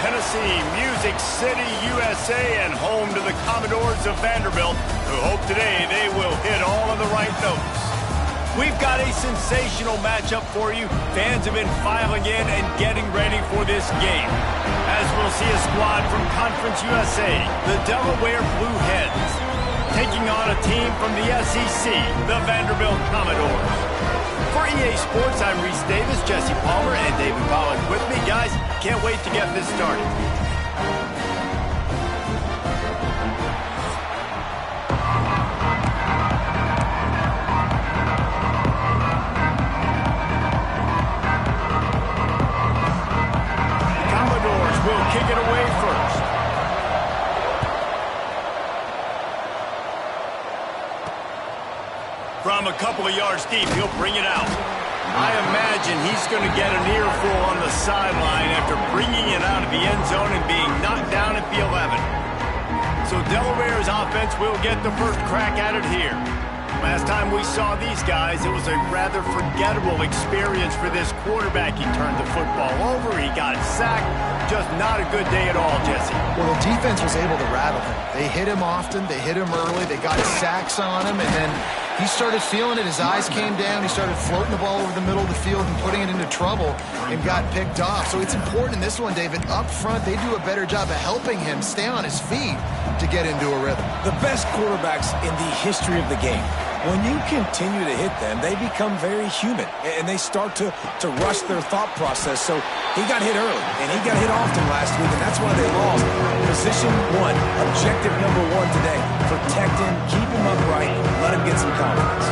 Tennessee, Music City, USA, and home to the Commodores of Vanderbilt, who hope today they will hit all of the right notes. We've got a sensational matchup for you. Fans have been filing in and getting ready for this game. As we'll see a squad from Conference USA, the Delaware Blue Hens, taking on a team from the SEC, the Vanderbilt Commodores. For EA Sports, I'm Reese Davis, Jesse Palmer, and David Pollack with me. Guys, can't wait to get this started. The Commodores will kick it away first. From a couple of yards deep, he'll bring it out. I imagine he's going to get an earful on the sideline after bringing it out of the end zone and being knocked down at the 11. So Delaware's offense will get the first crack at it here. Last time we saw these guys, it was a rather forgettable experience for this quarterback. He turned the football over, he got sacked. Just not a good day at all, Jesse. Well, the defense was able to rattle him. They hit him often, they hit him early, they got sacks on him, and then he started feeling it. His eyes came down. He started floating the ball over the middle of the field and putting it into trouble and got picked off. So it's important in this one, David. Up front, they do a better job of helping him stay on his feet to get into a rhythm. The best quarterbacks in the history of the game, when you continue to hit them, they become very human, and they start to rush their thought process. So he got hit early, and he got hit often last week, and that's why they lost. Position one, objective number one today. Protect him, keep him upright, let him get some confidence.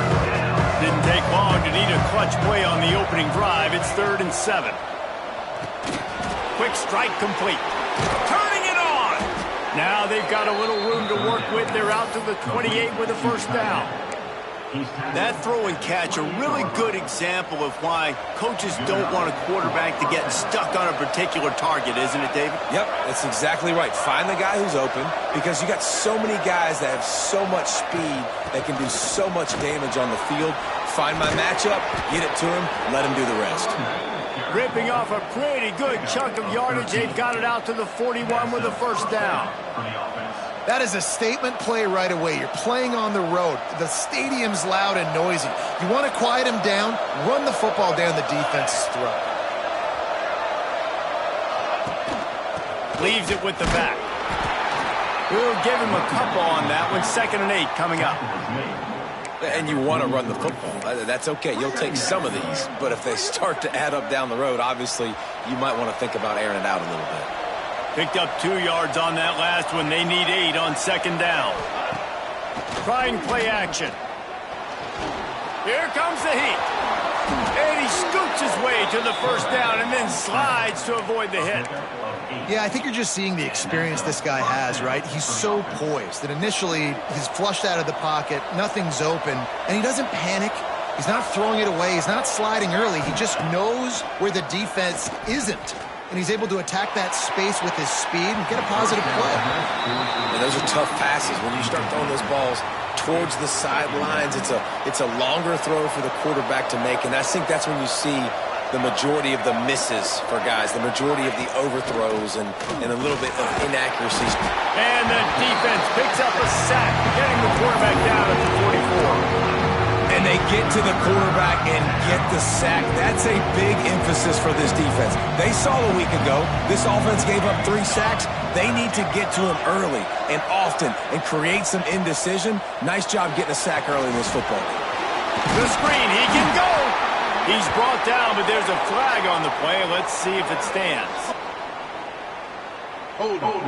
Didn't take long to need a clutch play on the opening drive. It's 3rd and 7. Quick strike complete. Turning it on! Now they've got a little room to work with. They're out to the 28 with a first down. That throw and catch, a really good example of why coaches don't want a quarterback to get stuck on a particular target, isn't it, David? Yep, that's exactly right. Find the guy who's open, because you got so many guys that have so much speed that can do so much damage on the field. Find my matchup, get it to him, let him do the rest. Ripping off a pretty good chunk of yardage. They've got it out to the 41 with a first down. That is a statement play right away. You're playing on the road. The stadium's loud and noisy. You want to quiet him down, run the football down the defense's throat. Leaves it with the back. We'll give him a couple on that one. 2nd and 8 coming up. And you want to run the football. That's okay. You'll take some of these. But if they start to add up down the road, obviously you might want to think about airing it out a little bit. Picked up 2 yards on that last one. They need 8 on 2nd down. Trying play action. Here comes the heat. And he scoots his way to the first down and then slides to avoid the hit. Yeah, I think you're just seeing the experience this guy has, right? He's so poised that initially he's flushed out of the pocket, nothing's open, and he doesn't panic. He's not throwing it away. He's not sliding early. He just knows where the defense isn't. And he's able to attack that space with his speed and get a positive play. And those are tough passes. When you start throwing those balls towards the sidelines, it's a longer throw for the quarterback to make. And I think that's when you see the majority of the misses for guys, the majority of the overthrows and a little bit of inaccuracies. And the defense picks up a sack, getting the quarterback down at the 44. And they get to the quarterback and get the sack. That's a big emphasis for this defense. They saw a week ago this offense gave up 3 sacks. They need to get to him early and often and create some indecision. Nice job getting a sack early in this football game. The screen, he can go. He's brought down, but there's a flag on the play. Let's see if it stands. Hold on.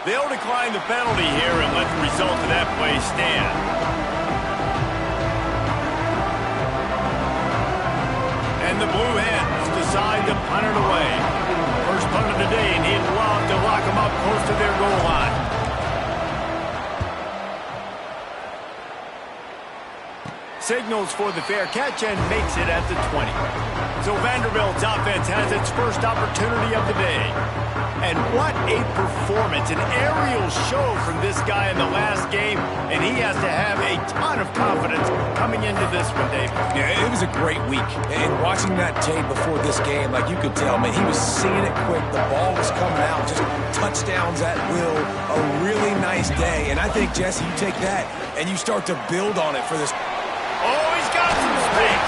They'll decline the penalty here and let the result of that play stand. And the Blue Hens decide to punt it away. First punt of the day, and he'd love to lock them up close to their goal line. signals for the fair catch and makes it at the 20. So Vanderbilt's offense has its first opportunity of the day. And what a performance, an aerial show from this guy in the last game, and he has to have a ton of confidence coming into this one, Dave. Yeah, it was a great week. And watching that tape before this game, like you could tell, man, he was seeing it quick. The ball was coming out, just touchdowns at will. A really nice day. And I think, Jesse, you take that and you start to build on it for this. Oh, he's got some space.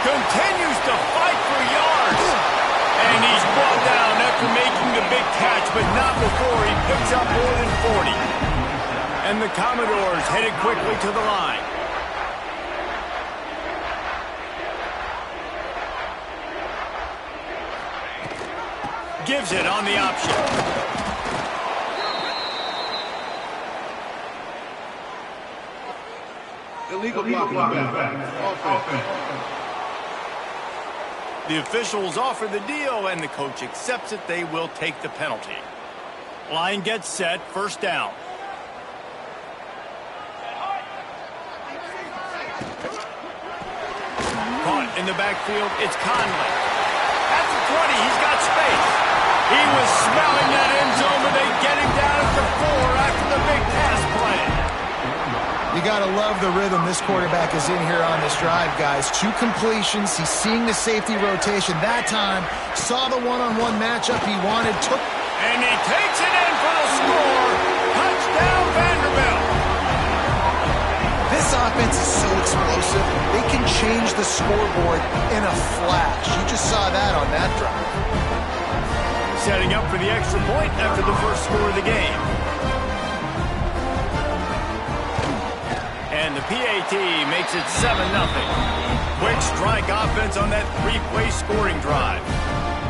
Continues to fight for yards. And he's brought down after making the big catch, but not before he picks up more than 40. And the Commodores headed quickly to the line. Gives it on the option. Illegal blocking. Offense. The officials offer the deal, and the coach accepts it. They will take the penalty. Line gets set, first down. Caught in the backfield, it's Conley. At the 20, he's got space. He was smelling that end zone, but they get him down at the 4 after the big pass play. You got to love the rhythm this quarterback is in here on this drive, guys. 2 completions. He's seeing the safety rotation. That time, saw the one-on-one matchup he wanted, took... And he takes it in for the score. Touchdown, Vanderbilt. This offense is so explosive. They can change the scoreboard in a flash. You just saw that on that drive. Setting up for the extra point after the first score of the game. And the PAT makes it 7-0. Quick strike offense on that 3-play scoring drive.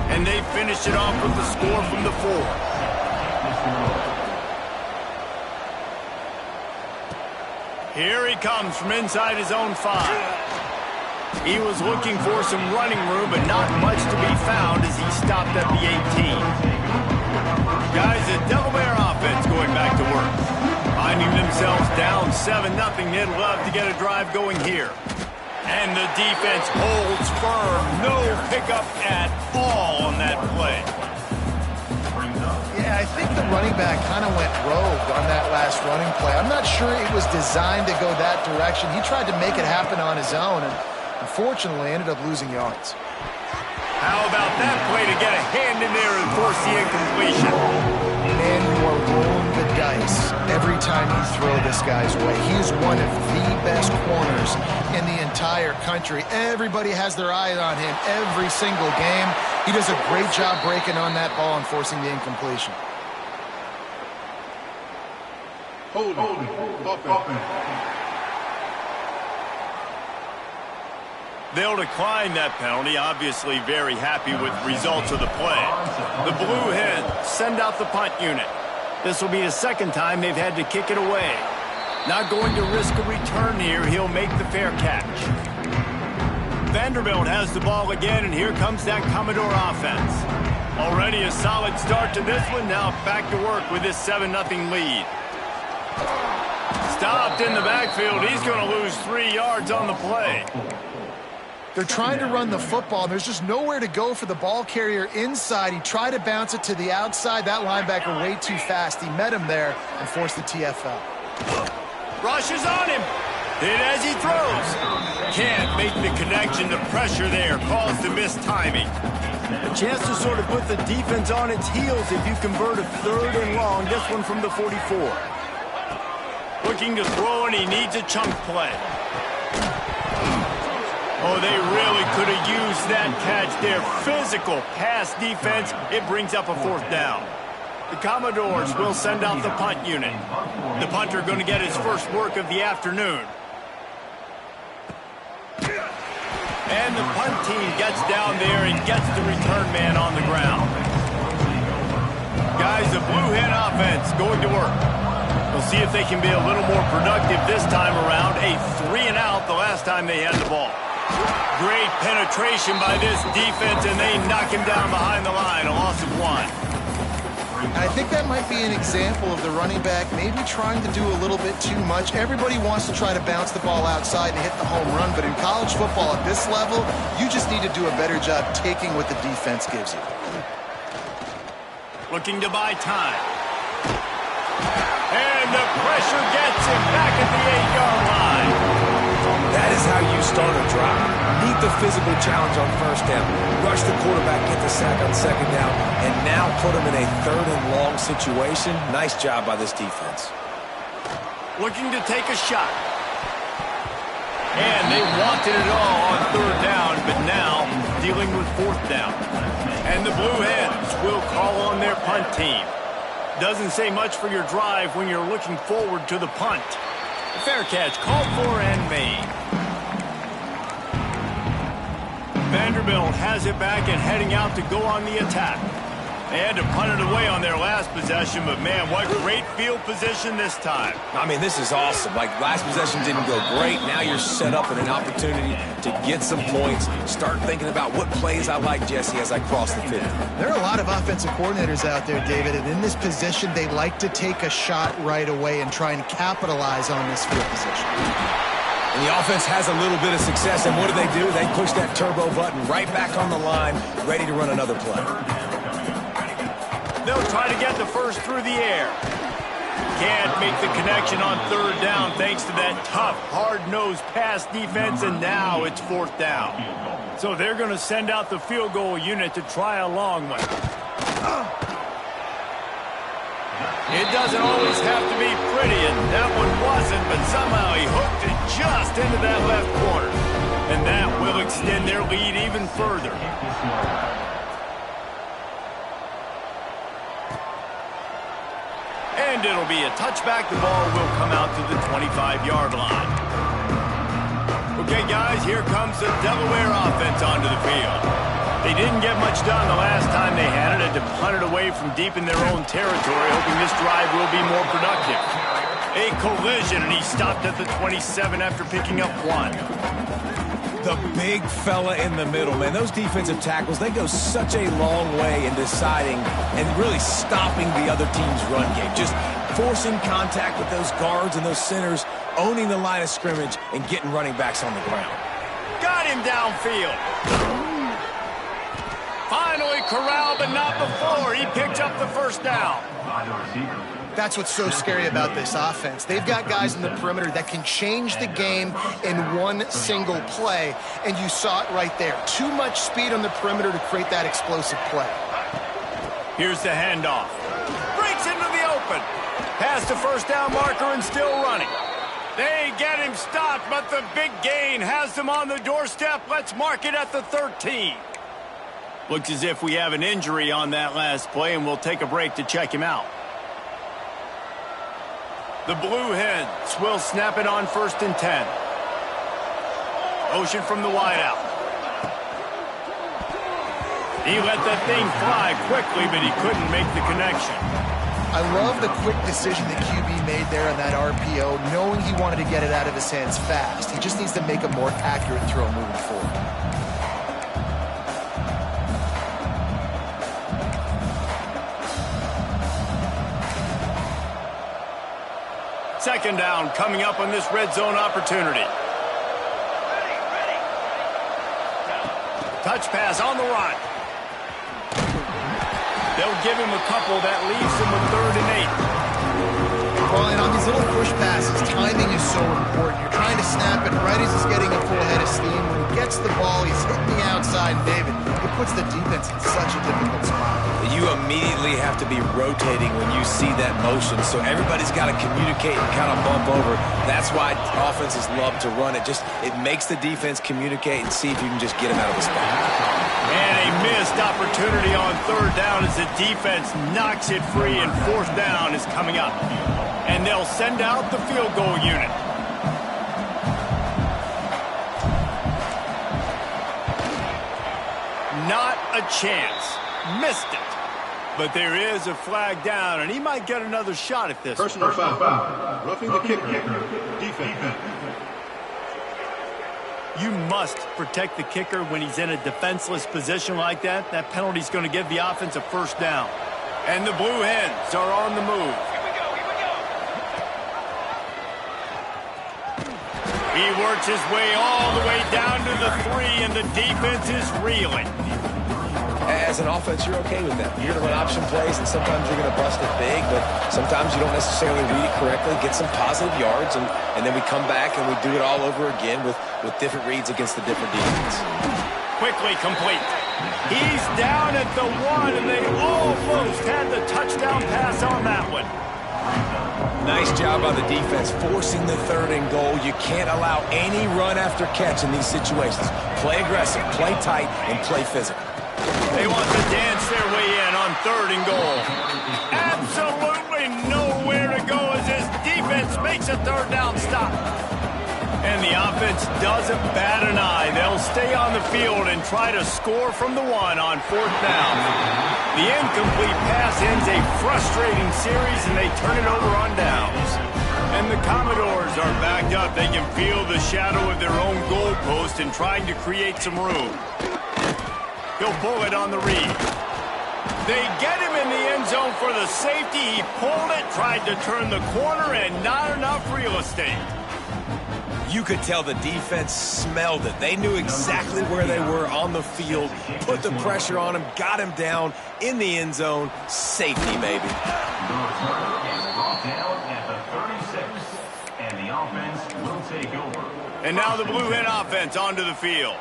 And they finished it off with the score from the 4. Here he comes from inside his own 5. He was looking for some running room, but not much to be found as he stopped at the 18. Guys, the Delaware offense going back to work. Finding themselves down 7-0, they'd love to get a drive going here. And the defense holds firm. No pickup at all on that play. Yeah, I think the running back kind of went rogue on that last running play. I'm not sure it was designed to go that direction. He tried to make it happen on his own, and unfortunately ended up losing yards. How about that play to get a hand in there and force the incompletion? And you are rolling the dice every time you throw this guy's way. He is one of the best corners in the entire country. Everybody has their eye on him every single game. He does a great job breaking on that ball and forcing the incompletion. Holding. Offense. They'll decline that penalty, obviously very happy with the results of the play. The Blue Hens send out the punt unit. This will be the second time they've had to kick it away. Not going to risk a return here. He'll make the fair catch. Vanderbilt has the ball again, and here comes that Commodore offense. Already a solid start to this one. Now back to work with this 7-0 lead. Stopped in the backfield. He's going to lose 3 yards on the play. They're trying to run the football. There's just nowhere to go for the ball carrier inside. He tried to bounce it to the outside. That linebacker way too fast. He met him there and forced the TFL. Rushes on him. Hit as he throws. Can't make the connection. The pressure there caused the missed timing. A chance to sort of put the defense on its heels if you convert a 3rd and long. This one from the 44. Looking to throw, and he needs a chunk play. Oh, they really could have used that catch there. Physical pass defense. It brings up a 4th down. The Commodores will send out the punt unit. The punter going to get his first work of the afternoon. And the punt team gets down there and gets the return man on the ground. Guys, the Blue Hen offense going to work. We'll see if they can be a little more productive this time around. A 3-and-out the last time they had the ball. Great penetration by this defense, and they knock him down behind the line. A loss of 1. I think that might be an example of the running back maybe trying to do a little bit too much. Everybody wants to try to bounce the ball outside and hit the home run, but in college football at this level, you just need to do a better job taking what the defense gives you. Looking to buy time. And the pressure gets him back at the 8-yard line. That is how you start a drive. Meet the physical challenge on first down. Rush the quarterback, get the sack on second down, and now put him in a 3rd and long situation. Nice job by this defense. Looking to take a shot. And they wanted it all on 3rd down, but now dealing with 4th down. And the Blue Hens will call on their punt team. Doesn't say much for your drive when you're looking forward to the punt. Fair catch called for and made. Vanderbilt has it back and heading out to go on the attack. They had to punt it away on their last possession, but man, what great field position this time. I mean, this is awesome. Like, last possession didn't go great. Now you're set up in an opportunity to get some points. Start thinking about what plays I like, Jesse, as I cross the field. There are a lot of offensive coordinators out there, David, and in this position, they like to take a shot right away and try and capitalize on this field position. And the offense has a little bit of success, and what do? They push that turbo button right back on the line, ready to run another play. They'll try to get the first through the air. Can't make the connection on 3rd down thanks to that tough, hard-nosed pass defense, and now it's 4th down. So they're going to send out the field goal unit to try a long one. It doesn't always have to be pretty, and that one wasn't, but somehow he hooked it just into that left corner. And that will extend their lead even further. And it'll be a touchback. The ball will come out to the 25-yard line. Okay, guys, here comes the Delaware offense onto the field. They didn't get much done the last time they had it. Had to punt it away from deep in their own territory, hoping this drive will be more productive. A collision, and he stopped at the 27 after picking up 1. The big fella in the middle, man. Those defensive tackles, they go such a long way in deciding and really stopping the other team's run game. Just forcing contact with those guards and those centers, owning the line of scrimmage, and getting running backs on the ground. Got him downfield. Finally corralled, but not before. He picked up the first down. That's what's so scary about this offense. They've got guys in the perimeter that can change the game in one single play, and you saw it right there. Too much speed on the perimeter to create that explosive play. Here's the handoff. Breaks into the open. Past the first down marker and still running. They get him stopped, but the big gain has them on the doorstep. Let's mark it at the 13. Looks as if we have an injury on that last play, and we'll take a break to check him out. The Blue Hens will snap it on 1st and 10. Motion from the wideout. He let that thing fly quickly, but he couldn't make the connection. I love the quick decision that QB made there on that RPO, knowing he wanted to get it out of his hands fast. He just needs to make a more accurate throw moving forward. Second down coming up on this red zone opportunity. Touch pass on the run. They'll give him a couple. That leaves him with 3rd and 8. Well, and on these little push passes, timing is so important. You're trying to snap it right as he's getting a full head of steam. When he gets the ball, he's hitting the outside, David. It puts the defense in such a difficult spot. You immediately have to be rotating when you see that motion, so everybody's got to communicate and kind of bump over. That's why offenses love to run it. It makes the defense communicate and see if you can just get him out of the spot. And a missed opportunity on 3rd down as the defense knocks it free, and 4th down is coming up. And they'll send out the field goal unit. Not a chance. Missed it. But there is a flag down, and he might get another shot at this. Personal foul. Roughing the kicker. Defense. You must protect the kicker when he's in a defenseless position like that. That penalty's going to give the offense a 1st down. And the Blue Hens are on the move. He works his way all the way down to the 3, and the defense is reeling. As an offense, you're okay with that. You're going to run option plays, and sometimes you're going to bust it big, but sometimes you don't necessarily read it correctly, get some positive yards, and then we come back and we do it all over again with different reads against the different defense. Quickly complete. He's down at the 1, and they almost had the touchdown pass on that one. Nice job by the defense forcing the 3rd and goal. You can't allow any run after catch in these situations. Play aggressive, play tight, and play physical. They want to dance their way in on 3rd and goal. Absolutely nowhere to go as this defense makes a 3rd down stop. And the offense doesn't bat an eye. They'll stay on the field and try to score from the 1 on 4th down. The incomplete pass ends a frustrating series, and they turn it over on downs. And the Commodores are backed up. They can feel the shadow of their own goalpost and trying to create some room. He'll pull it on the read. They get him in the end zone for the safety. He pulled it, tried to turn the corner, and not enough real estate. You could tell the defense smelled it. They knew exactly where they were on the field, put the pressure on him, got him down in the end zone. Safety, baby. And now the Blue Hen offense onto the field.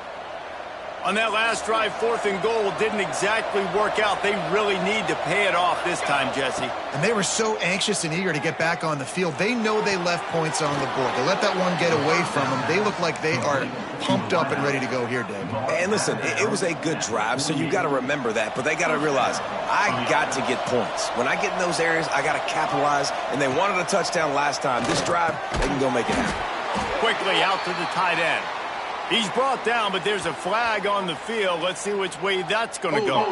On that last drive, 4th and goal didn't exactly work out. They really need to pay it off this time, Jesse. And they were so anxious and eager to get back on the field. They know they left points on the board. They let that one get away from them. They look like they are pumped up and ready to go here, Dave. And listen, it was a good drive, so you got to remember that. But they got to realize, I got to get points. When I get in those areas, I got to capitalize. And they wanted a touchdown last time. This drive, they can go make it happen. Quickly out to the tight end. He's brought down, but there's a flag on the field. Let's see which way that's going to go.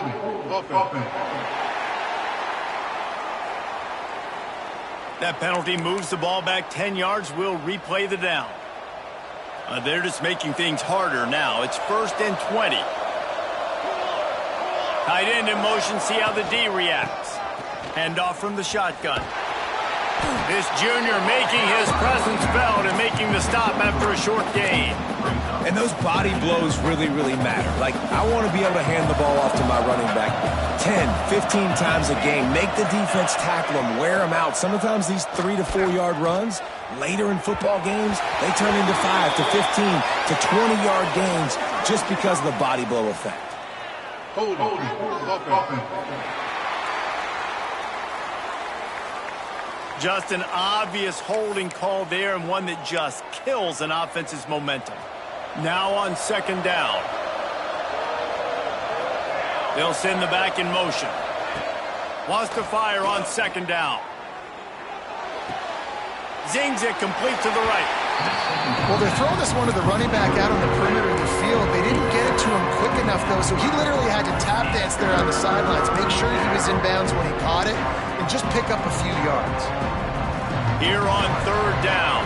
That penalty moves the ball back 10 yards. We'll replay the down. They're just making things harder now. It's 1st and 20. Tight end in motion. See how the D reacts. Handoff from the shotgun. This junior making his presence felt and making the stop after a short gain. And those body blows really, really matter. Like, I want to be able to hand the ball off to my running back 10, 15 times a game. Make the defense tackle them, wear them out. Sometimes these 3 to 4 yard runs, later in football games, they turn into 5 to 15 to 20 yard gains just because of the body blow effect. Just an obvious holding call there, and one that just kills an offense's momentum. Now on 2nd down. They'll send the back in motion. Wants to fire on 2nd down. Zings it complete to the right. Well, they're throwing this one to the running back out on the perimeter of the field. They didn't get it to him quick enough, though, so he literally had to tap dance there on the sidelines, make sure he was in bounds when he caught it, and just pick up a few yards. Here on 3rd down.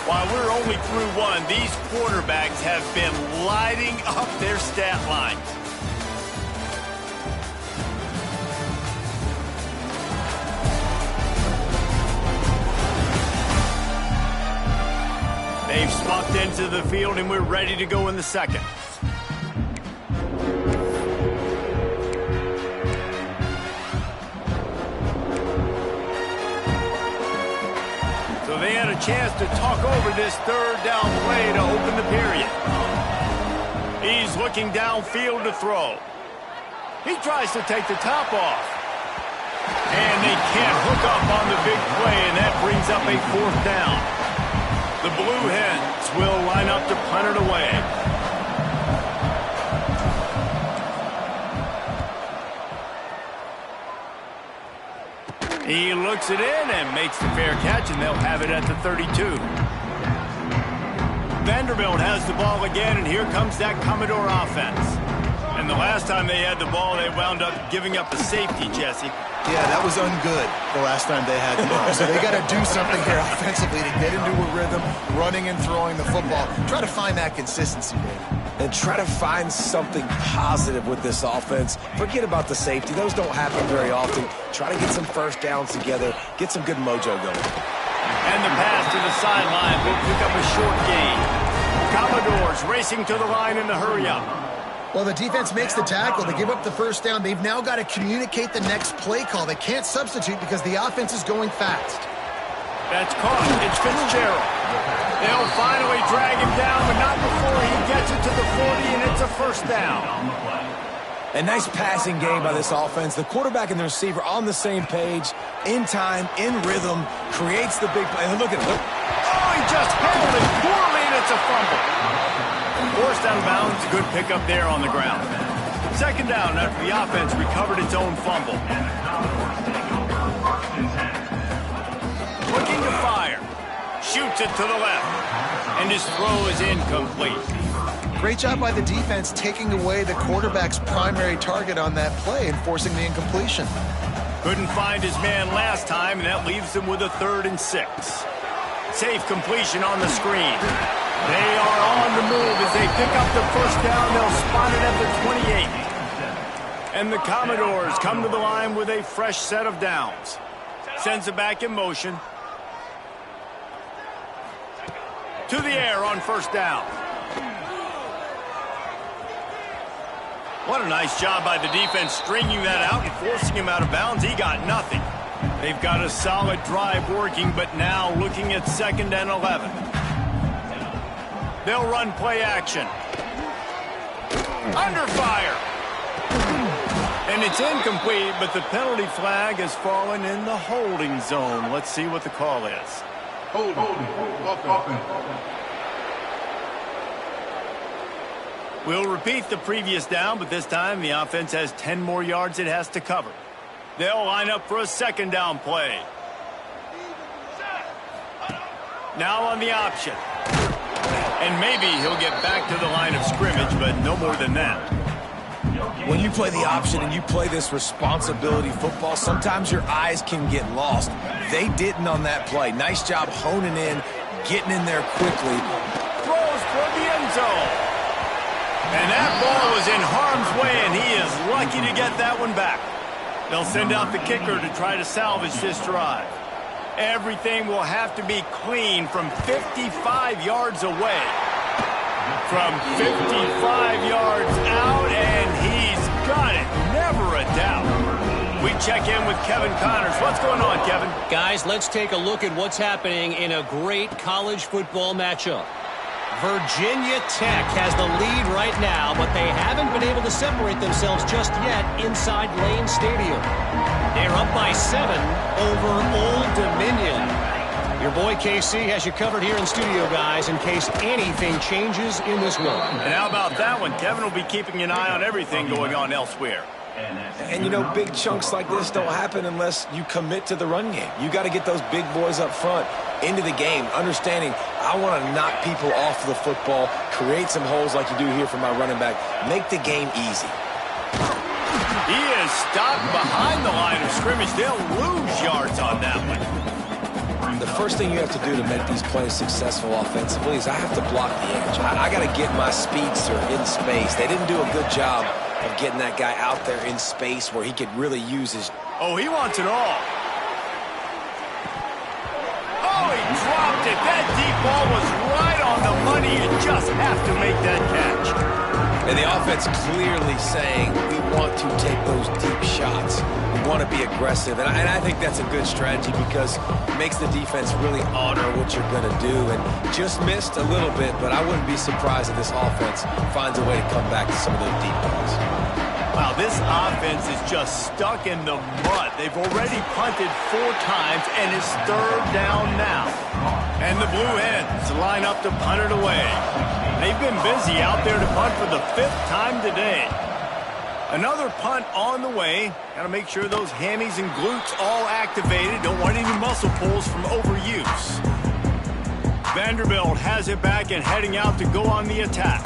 While we're only through 1, these quarterbacks have been lighting up their stat line. They've smucked into the field, and we're ready to go in the 2nd. So they had a chance to talk over this 3rd down play to open the period. He's looking downfield to throw. He tries to take the top off. And they can't hook up on the big play, and that brings up a 4th down. The Blue Hens will line up to punt it away. He looks it in and makes the fair catch, and they'll have it at the 32. Vanderbilt has the ball again, and here comes that Commodore offense. And the last time they had the ball, they wound up giving up a safety, Jesse. Yeah, that was ungood the last time they had the ball. So they got to do something here offensively to get into a rhythm, running and throwing the football. Try to find that consistency, Dave. And try to find something positive with this offense. Forget about the safety. Those don't happen very often. Try to get some first downs together. Get some good mojo going. And the pass to the sideline will pick up a short gain. Commodores racing to the line in the hurry-up. Well, the defense makes the tackle. They give up the first down. They've now got to communicate the next play call. They can't substitute because the offense is going fast. That's caught. It's Fitzgerald. They'll finally drag him down, but not before he gets it to the 40, and it's a first down. A nice passing game by this offense. The quarterback and the receiver on the same page, in time, in rhythm, creates the big play. And look at it. Oh, he just handled it poorly, and it's a fumble. Forced out of bounds, good pickup there on the ground. Second down after the offense recovered its own fumble. Looking to fire. Shoots it to the left. And his throw is incomplete. Great job by the defense taking away the quarterback's primary target on that play and forcing the incompletion. Couldn't find his man last time, and that leaves him with a 3rd and 6. Safe completion on the screen. They are on the move as they pick up the first down. They'll spot it at the 28. And the Commodores come to the line with a fresh set of downs. Sends it back in motion. To the air on first down. What a nice job by the defense stringing that out and forcing him out of bounds. He got nothing. They've got a solid drive working, but now looking at 2nd and 11. They'll run play action. Under fire. And it's incomplete, but the penalty flag has fallen in the holding zone. Let's see what the call is. Holding. We'll repeat the previous down, but this time the offense has 10 more yards it has to cover. They'll line up for a 2nd down play. Now on the option. And maybe he'll get back to the line of scrimmage, but no more than that. When you play the option and you play this responsibility football, sometimes your eyes can get lost. They didn't on that play. Nice job honing in, getting in there quickly. Throws for the end zone. And that ball was in harm's way, and he is lucky to get that one back. They'll send out the kicker to try to salvage this drive. Everything will have to be clean from 55 yards away. From 55 yards out, and he's got it. Never a doubt. We check in with Kevin Connors. What's going on, Kevin? Guys, let's take a look at what's happening in a great college football matchup. Virginia Tech has the lead right now, but they haven't been able to separate themselves just yet inside Lane Stadium. They're up by 7 over Old Dominion. Your boy KC has you covered here in studio, guys, in case anything changes in this one. And how about that one? Kevin will be keeping an eye on everything going on elsewhere. And, you know, big chunks like this don't happen unless you commit to the run game. You got to get those big boys up front into the game, understanding I want to knock people off the football, create some holes like you do here for my running back, make the game easy. He is stopped behind the line of scrimmage. They'll lose yards on that one. The first thing you have to do to make these plays successful offensively is I have to block the edge. I got to get my speedster in space. They didn't do a good job of getting that guy out there in space where he could really use his... Oh, he wants it all. Oh, he dropped it. That deep ball was right on the money. You just have to make that catch. And the offense clearly saying, we want to take those deep shots. We want to be aggressive. And I think that's a good strategy because it makes the defense really honor what you're going to do. And just missed a little bit, but I wouldn't be surprised if this offense finds a way to come back to some of those deep balls. Wow, this offense is just stuck in the mud. They've already punted 4 times, and it's 3rd down now. And the Blue Hens line up to punt it away. They've been busy out there to punt for the 5th time today. Another punt on the way. Got to make sure those hammies and glutes all activated. Don't want any muscle pulls from overuse. Vanderbilt has it back and heading out to go on the attack.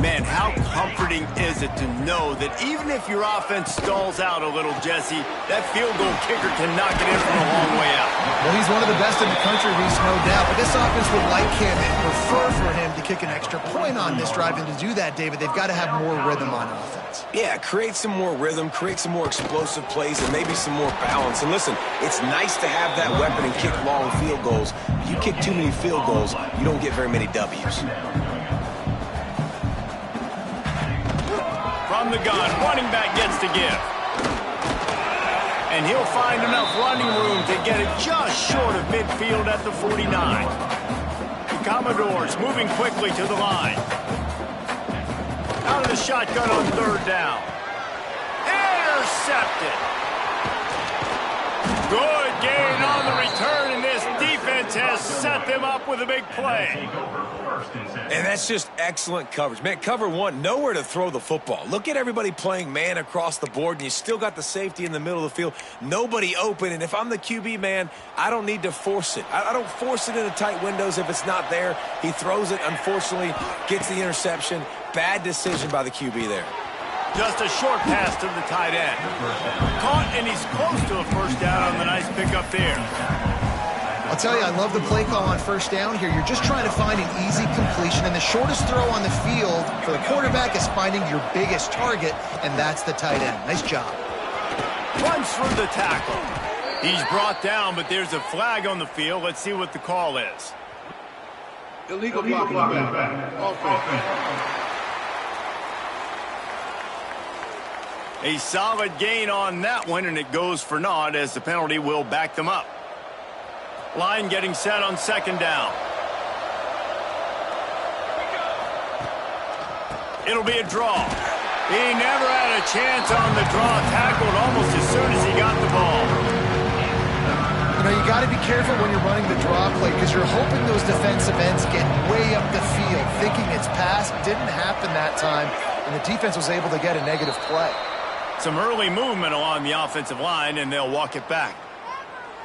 Man, how comforting is it to know that even if your offense stalls out a little, Jesse, that field goal kicker can knock it in from a long way out. Well, he's one of the best in the country, Reese, no doubt. But this offense would like him and prefer for him to kick an extra point on this drive. And to do that, David, they've got to have more rhythm on offense. Yeah, create some more rhythm, create some more explosive plays, and maybe some more balance. And listen, it's nice to have that weapon and kick long field goals. If you kick too many field goals, you don't get very many W's. From the gun, running back gets to give. And he'll find enough running room to get it just short of midfield at the 49. The Commodores moving quickly to the line. Out of the shotgun on third down. Intercepted. Good gain on the return, and this defense has set them up with a big play. And that's just excellent coverage. Man, cover one, nowhere to throw the football. Look at everybody playing man across the board, and you still got the safety in the middle of the field. Nobody open, and if I'm the QB, man, I don't need to force it. I don't force it into tight windows if it's not there. He throws it, unfortunately, gets the interception. Bad decision by the QB there. Just a short pass to the tight end. Caught, and he's close to a first down on the nice pickup there. I'll tell you, I love the play call on first down here. You're just trying to find an easy completion, and the shortest throw on the field for the quarterback is finding your biggest target, and that's the tight end. Nice job. Runs through the tackle. He's brought down, but there's a flag on the field. Let's see what the call is. Illegal blocking back. Offense. A solid gain on that one, and it goes for naught as the penalty will back them up. Line getting set on second down. It'll be a draw. He never had a chance on the draw. Tackled almost as soon as he got the ball. You know, you got to be careful when you're running the draw play because you're hoping those defensive ends get way up the field, thinking it's passed. Didn't happen that time, and the defense was able to get a negative play. Some early movement along the offensive line, and they'll walk it back.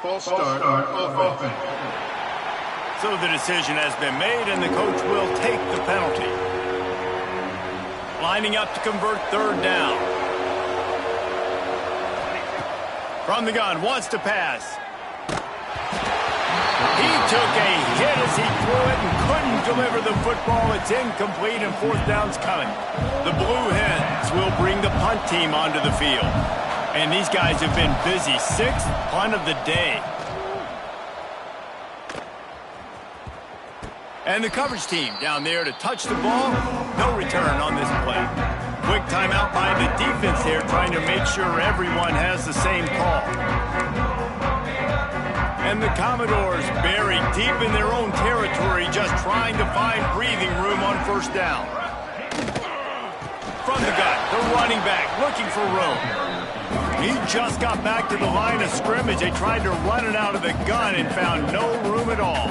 False start, offense. So the decision has been made, and the coach will take the penalty. Lining up to convert third down. From the gun, wants to pass. He took a hit as he threw it and couldn't deliver the football. It's incomplete, and fourth down's coming. The Blue Hens will bring the punt team onto the field. And these guys have been busy. Sixth punt of the day. And the coverage team down there to touch the ball. No return on this play. Quick timeout by the defense there, trying to make sure everyone has the same call. And the Commodores buried deep in their own territory, just trying to find breathing room on first down. From the gun, the running back looking for room. He just got back to the line of scrimmage. They tried to run it out of the gun and found no room at all.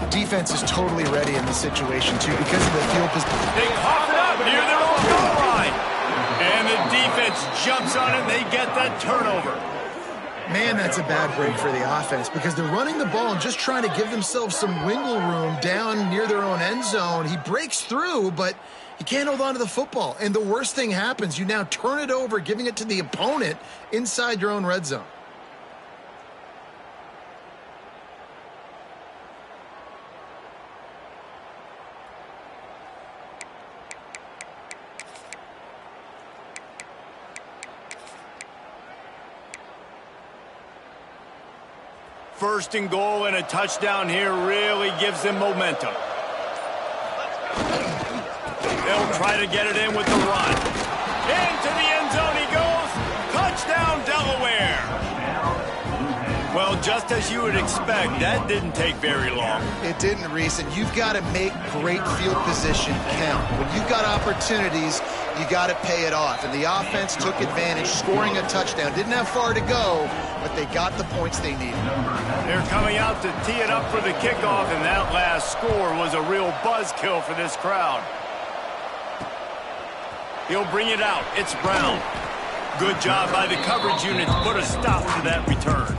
Defense is totally ready in this situation, too, because of the field position. They cough it up near their own goal line. And the defense jumps on it, and they get that turnover. Man, that's a bad break for the offense because they're running the ball and just trying to give themselves some wiggle room down near their own end zone. He breaks through, but he can't hold on to the football. And the worst thing happens. You now turn it over, giving it to the opponent inside your own red zone. First and goal and a touchdown here really gives them momentum. They'll try to get it in with the run. Into the end zone he goes. Touchdown, Delaware. Well, just as you would expect, that didn't take very long. It didn't, Reese, and you've got to make great field position count. When you've got opportunities, you got to pay it off. And the offense took advantage, scoring a touchdown. Didn't have far to go, but they got the points they needed. They're coming out to tee it up for the kickoff, and that last score was a real buzzkill for this crowd. He'll bring it out. It's Brown. Good job by the coverage unit to put a stop to that return.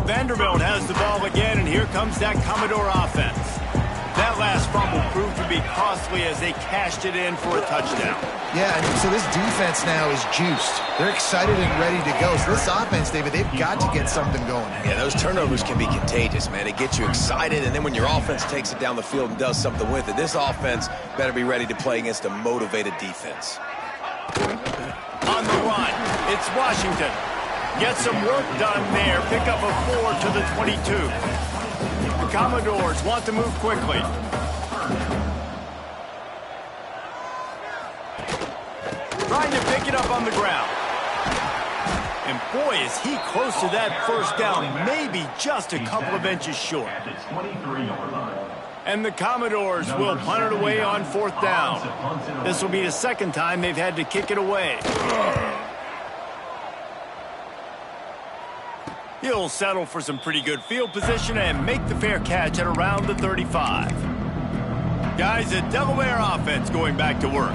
Vanderbilt has the ball again, and here comes that Commodore offense. That last fumble to be costly as they cashed it in for a touchdown. Yeah, and so this defense now is juiced. They're excited and ready to go. So this offense, David, they've got to get something going. Yeah, those turnovers can be contagious, man. It gets you excited, and then when your offense takes it down the field and does something with it, this offense better be ready to play against a motivated defense. On the run, it's Washington. Get some work done there. Pick up a 4 to the 22. The Commodores want to move quickly. Trying to pick it up on the ground. And boy, is he close to that first down. Maybe just a couple of inches short. And the Commodores will punt it away on 4th down. This will be the second time they've had to kick it away. He'll settle for some pretty good field position and make the fair catch at around the 35. Guys, the Delaware offense going back to work.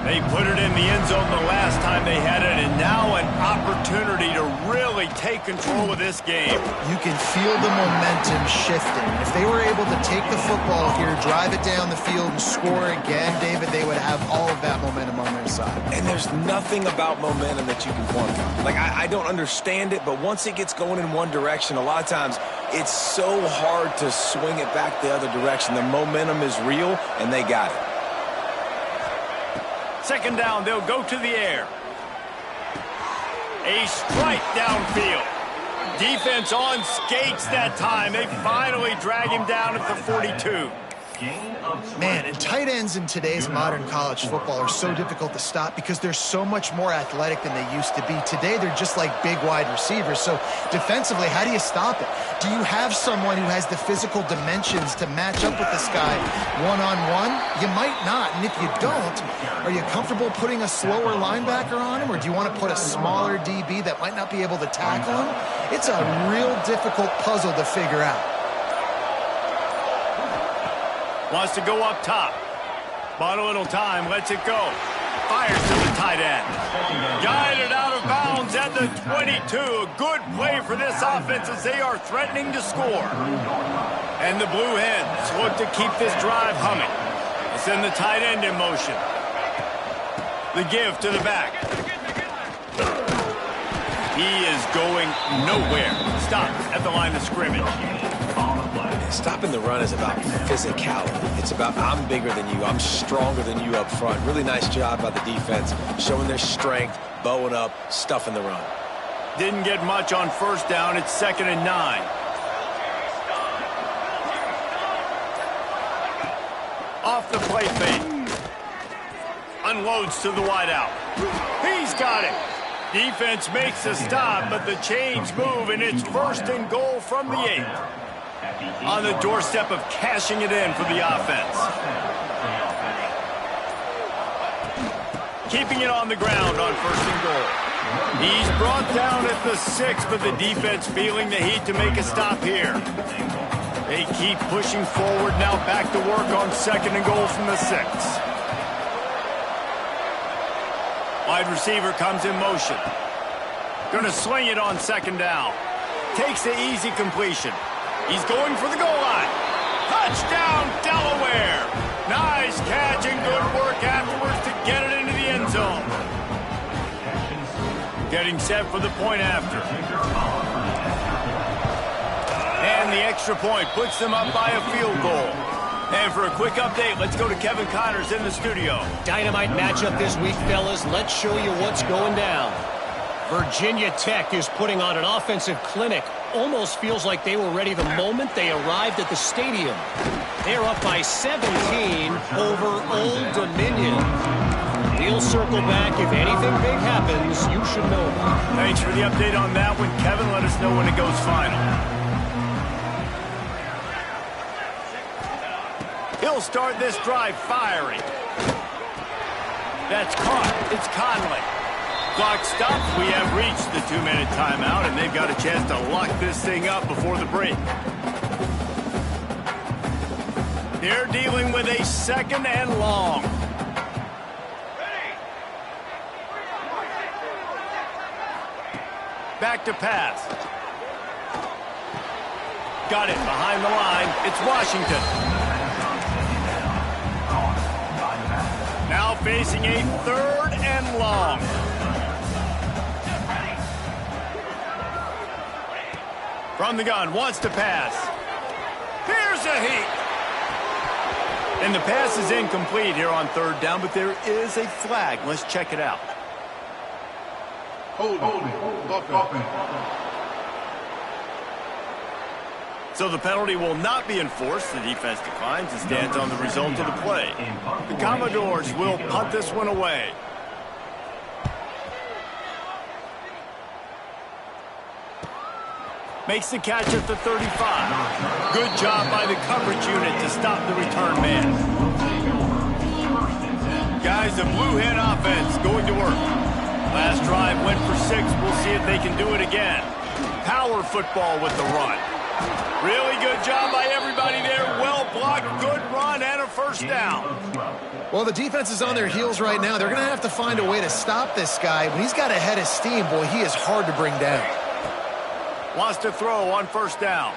They put it in the end zone the last time they had it, and now an opportunity to really take control of this game. You can feel the momentum shifting. If they were able to take the football here, drive it down the field, and score again, David, they would have all of that momentum on their side. And there's nothing about momentum that you can quantify. Like, I don't understand it, but once it gets going in one direction, a lot of times it's so hard to swing it back the other direction. The momentum is real, and they got it. Second down, they'll go to the air. A strike downfield. Defense on skates that time. They finally drag him down at the 42. Man, and tight ends in today's modern college football are so difficult to stop because they're so much more athletic than they used to be. Today, they're just like big wide receivers. So defensively, how do you stop it? Do you have someone who has the physical dimensions to match up with this guy one-on-one? You might not. And if you don't, are you comfortable putting a slower linebacker on him? Or do you want to put a smaller DB that might not be able to tackle him? It's a real difficult puzzle to figure out. Wants to go up top. Bought a little time, lets it go. Fires to the tight end. Guided out of bounds at the 22. A good play for this offense as they are threatening to score. And the Blue Hens look to keep this drive humming. They send the tight end in motion. The give to the back. He is going nowhere. Stops at the line of scrimmage. Stopping the run is about physicality. It's about I'm bigger than you, I'm stronger than you up front. Really nice job by the defense, showing their strength, bowing up, stuffing the run. Didn't get much on first down. It's 2nd and 9. Off the play fake. Unloads to the wideout. He's got it. Defense makes a stop, but the chains move, and it's 1st and goal from the 8. On the doorstep of cashing it in for the offense. Keeping it on the ground on 1st and goal. He's brought down at the 6, but the defense feeling the heat to make a stop here. They keep pushing forward, now back to work on 2nd and goal from the 6. Wide receiver comes in motion. Going to sling it on 2nd down. Takes the easy completion. He's going for the goal line. Touchdown, Delaware. Nice catch and good work afterwards to get it into the end zone. Getting set for the point after. And the extra point puts them up by a field goal. And for a quick update, let's go to Kevin Connors in the studio. Dynamite matchup this week, fellas. Let's show you what's going down. Virginia Tech is putting on an offensive clinic. Almost feels like they were ready the moment they arrived at the stadium. They're up by 17 over Old Dominion. We'll circle back. If anything big happens, you should know. Thanks for the update on that one, Kevin. Let us know when it goes final. He'll start this drive firing. That's caught. It's Conley. Clock stops. We have reached the 2-minute timeout, and they've got a chance to lock this thing up before the break. They're dealing with a 2nd and long. Back to pass. Got it behind the line. It's Washington. facing a 3rd and long. From the gun, wants to pass. Here's a heat. And the pass is incomplete here on 3rd down, but there is a flag. Let's check it out. Holding. So the penalty will not be enforced. The defense declines and stands on the result of the play. The Commodores will punt this one away. Makes the catch at the 35. Good job by the coverage unit to stop the return man. Guys, the blue hen offense going to work. Last drive went for 6. We'll see if they can do it again. Power football with the run. Really good job by everybody there. Well blocked, good run, and a 1st down. Well, the defense is on their heels right now. They're going to have to find a way to stop this guy. When he's got a head of steam, boy, he is hard to bring down. Wants to throw on 1st down.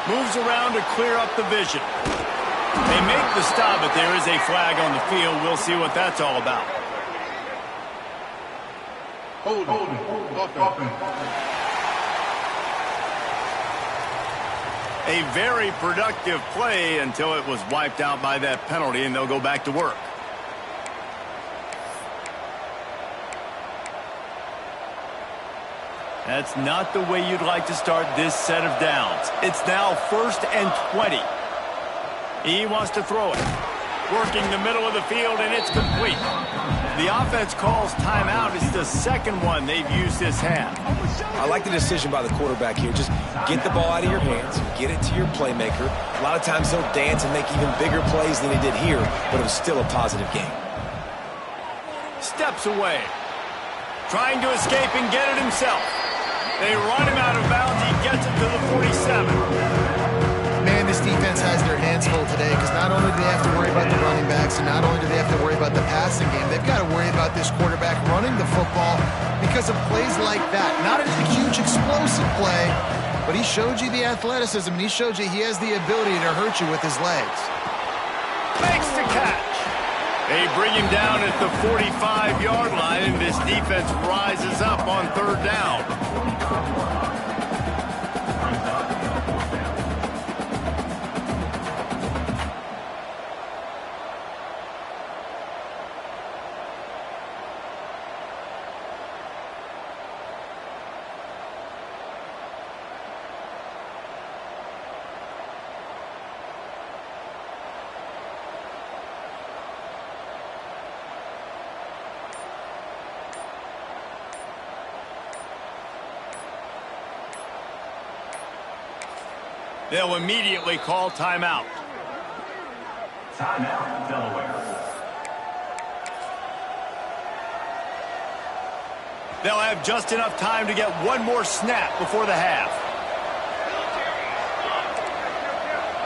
Moves around to clear up the vision. They make the stop, but there is a flag on the field. We'll see what that's all about. Holding. A very productive play until it was wiped out by that penalty, and they'll go back to work. That's not the way you'd like to start this set of downs. It's now 1st and 20. He wants to throw it. Working the middle of the field, and it's complete. The offense calls timeout. It's the 2nd one they've used this half. I like the decision by the quarterback here. Just get the ball out of your hands, get it to your playmaker. A lot of times he'll dance and make even bigger plays than he did here, but it was still a positive game. Steps away. Trying to escape and get it himself. They run him out of bounds. He gets it to the 47. Man, this defense has their hands full today because not only do they have to worry about the running backs and not only do they have to worry about the passing game, they've got to worry about this quarterback running the football because of plays like that. Not a huge explosive play, but he showed you the athleticism and he showed you he has the ability to hurt you with his legs. Makes the catch. They bring him down at the 45-yard line, and this defense rises up on 3rd down. They'll immediately call timeout. Timeout, Delaware. They'll have just enough time to get one more snap before the half.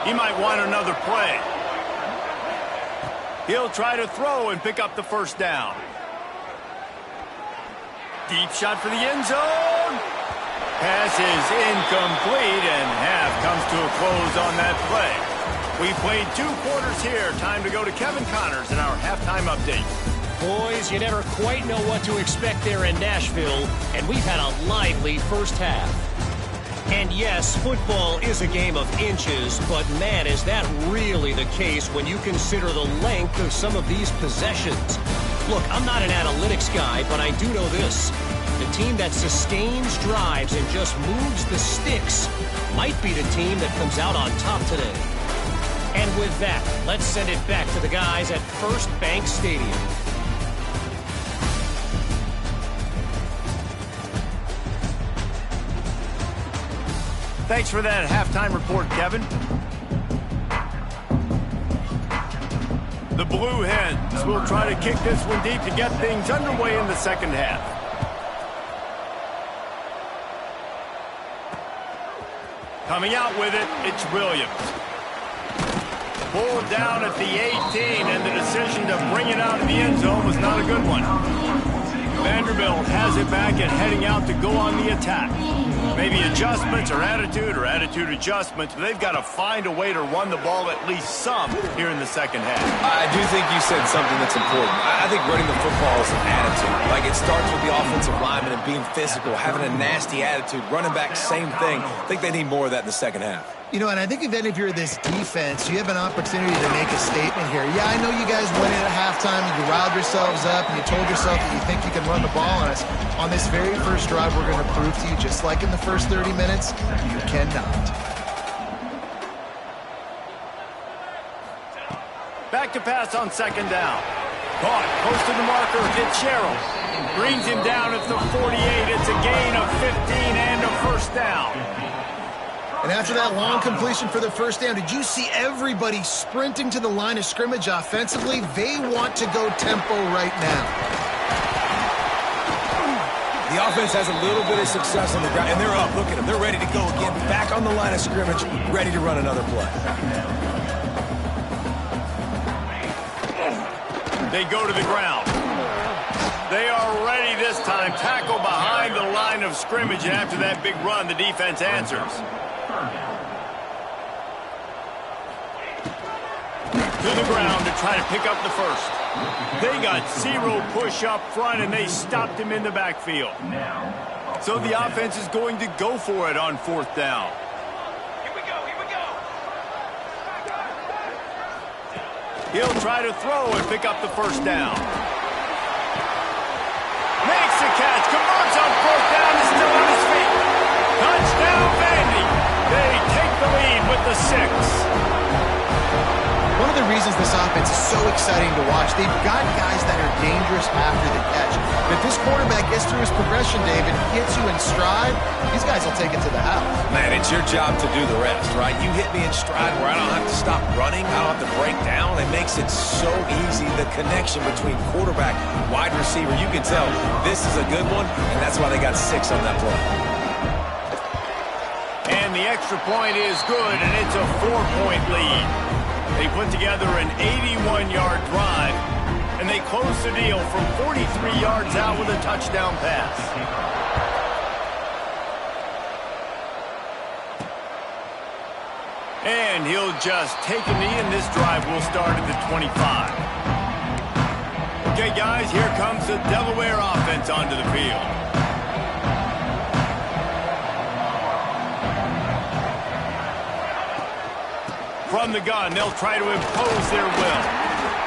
He might want another play. He'll try to throw and pick up the 1st down. Deep shot for the end zone. Pass is incomplete, and half comes to a close on that play. We played 2 quarters here. Time to go to Kevin Connors in our halftime update. Boys, you never quite know what to expect there in Nashville, and we've had a lively 1st half. And yes, football is a game of inches, but man, is that really the case when you consider the length of some of these possessions. Look, I'm not an analytics guy, but I do know this. The team that sustains drives and just moves the sticks might be the team that comes out on top today. And with that, let's send it back to the guys at First Bank Stadium. Thanks for that halftime report, Kevin. The Blue Hens will try to kick this one deep to get things underway in the 2nd half. Coming out with it, it's Williams. Pulled down at the 18, and the decision to bring it out of the end zone was not a good one. Vanderbilt has it back and heading out to go on the attack. Maybe adjustments or attitude adjustments, but they've got to find a way to run the ball at least some here in the second half. I do think you said something that's important. I think running the football is an attitude. Like, it starts with the offensive lineman and being physical, having a nasty attitude. Running back, same thing. I think they need more of that in the second half. You know, and I think then if you're this defense, you have an opportunity to make a statement here. Yeah, I know you guys went in at halftime and you riled yourselves up and you told yourself that you think you can run the ball on us. On this very first drive, we're going to prove to you, just like in the first 30 minutes, you cannot. Back to pass on second down. Caught, close to the marker, it's Sherrill. Brings him down at the 48. It's a gain of 15 and a first down. And after that long completion for the first down, did you see everybody sprinting to the line of scrimmage offensively? They want to go tempo right now. The offense has a little bit of success on the ground, and they're up. Look at them. They're ready to go again. Back on the line of scrimmage, ready to run another play. They go to the ground. They are ready this time. Tackle behind the line of scrimmage, and after that big run, the defense answers. To the ground to try to pick up the first. They got zero push up front, and they stopped him in the backfield. So the offense is going to go for it on fourth down. Here we go. He'll try to throw and pick up the first down. Makes the catch, converts on fourth down, is still on his feet. Touchdown, Vandy. They take the lead with the 6. One of the reasons this offense is so exciting to watch, they've got guys that are dangerous after the catch. But if this quarterback gets through his progression, David, gets you in stride, these guys will take it to the house. Man, it's your job to do the rest, right? You hit me in stride where I don't have to stop running. I don't have to break down. It makes it so easy, the connection between quarterback, wide receiver. You can tell this is a good one, and that's why they got 6 on that play. And the extra point is good, and it's a 4-point lead. They put together an 81-yard drive, and they close the deal from 43 yards out with a touchdown pass. And he'll just take a knee, and this drive will start at the 25. Okay, guys, here comes the Delaware offense onto the field. From the gun, they'll try to impose their will.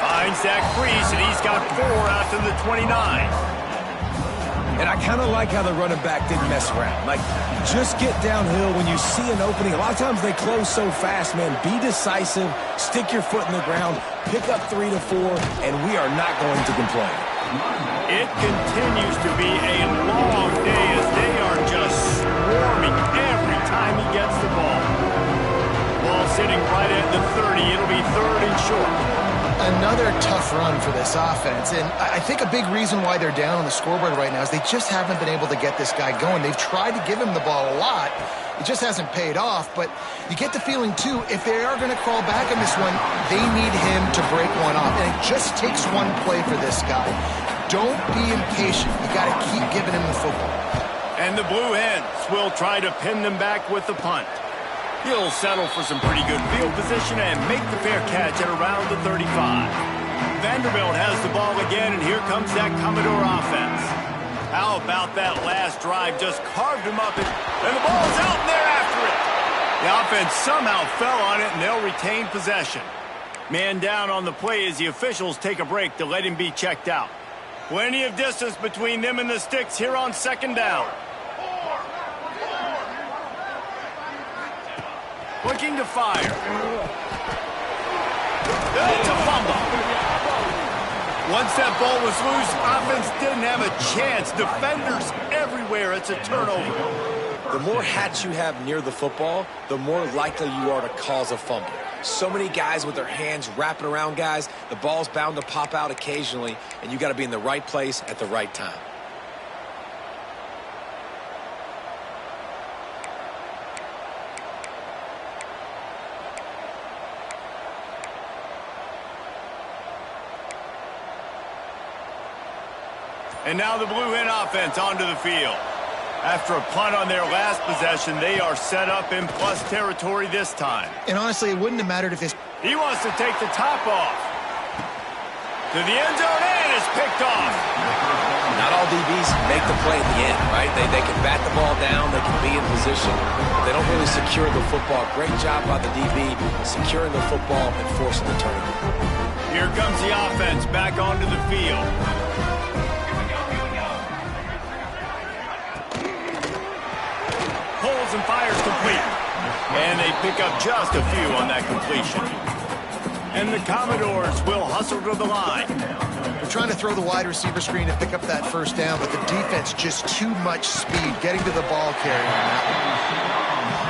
Finds Zach Priest, and he's got 4 out to the 29. And I kind of like how the running back didn't mess around. Like, just get downhill when you see an opening. A lot of times they close so fast, man. Be decisive, stick your foot in the ground, pick up 3 to 4, and we are not going to complain. It continues to be a long day as they are just swarming every time he gets the ball. Ball sitting right at the 30. It'll be 3rd and short. Another tough run for this offense, and I think a big reason why they're down on the scoreboard right now is they just haven't been able to get this guy going. They've tried to give him the ball a lot. It just hasn't paid off, but you get the feeling, too, if they are going to crawl back in this one, they need him to break one off, and it just takes one play for this guy. Don't be impatient. You got to keep giving him the football. And the Blue Hens will try to pin them back with the punt. He'll settle for some pretty good field position and make the fair catch at around the 35. Vanderbilt has the ball again, and here comes that Commodore offense. How about that last drive? Just carved him up, and the ball's out, and they're after it. The offense somehow fell on it, and they'll retain possession. Man down on the play as the officials take a break to let him be checked out. Plenty of distance between them and the sticks here on second down. Looking to fire. It's a fumble. Once that ball was loose, offense didn't have a chance. Defenders everywhere. It's a turnover. The more hats you have near the football, the more likely you are to cause a fumble. So many guys with their hands wrapping around guys, the ball's bound to pop out occasionally, and you got to be in the right place at the right time. And now the Blue Hen offense onto the field. After a punt on their last possession, they are set up in plus territory this time. And honestly, it wouldn't have mattered if his... He wants to take the top off. To the end zone, and it's picked off. Not all DBs make the play at the end, right? They can bat the ball down, they can be in position, but they don't really secure the football. Great job by the DB securing the football and forcing the turnover. Here comes the offense back onto the field. Pulls and fires complete. And they pick up just a few on that completion. And the Commodores will hustle to the line. They're trying to throw the wide receiver screen to pick up that first down, but the defense just too much speed getting to the ball carrier on that one.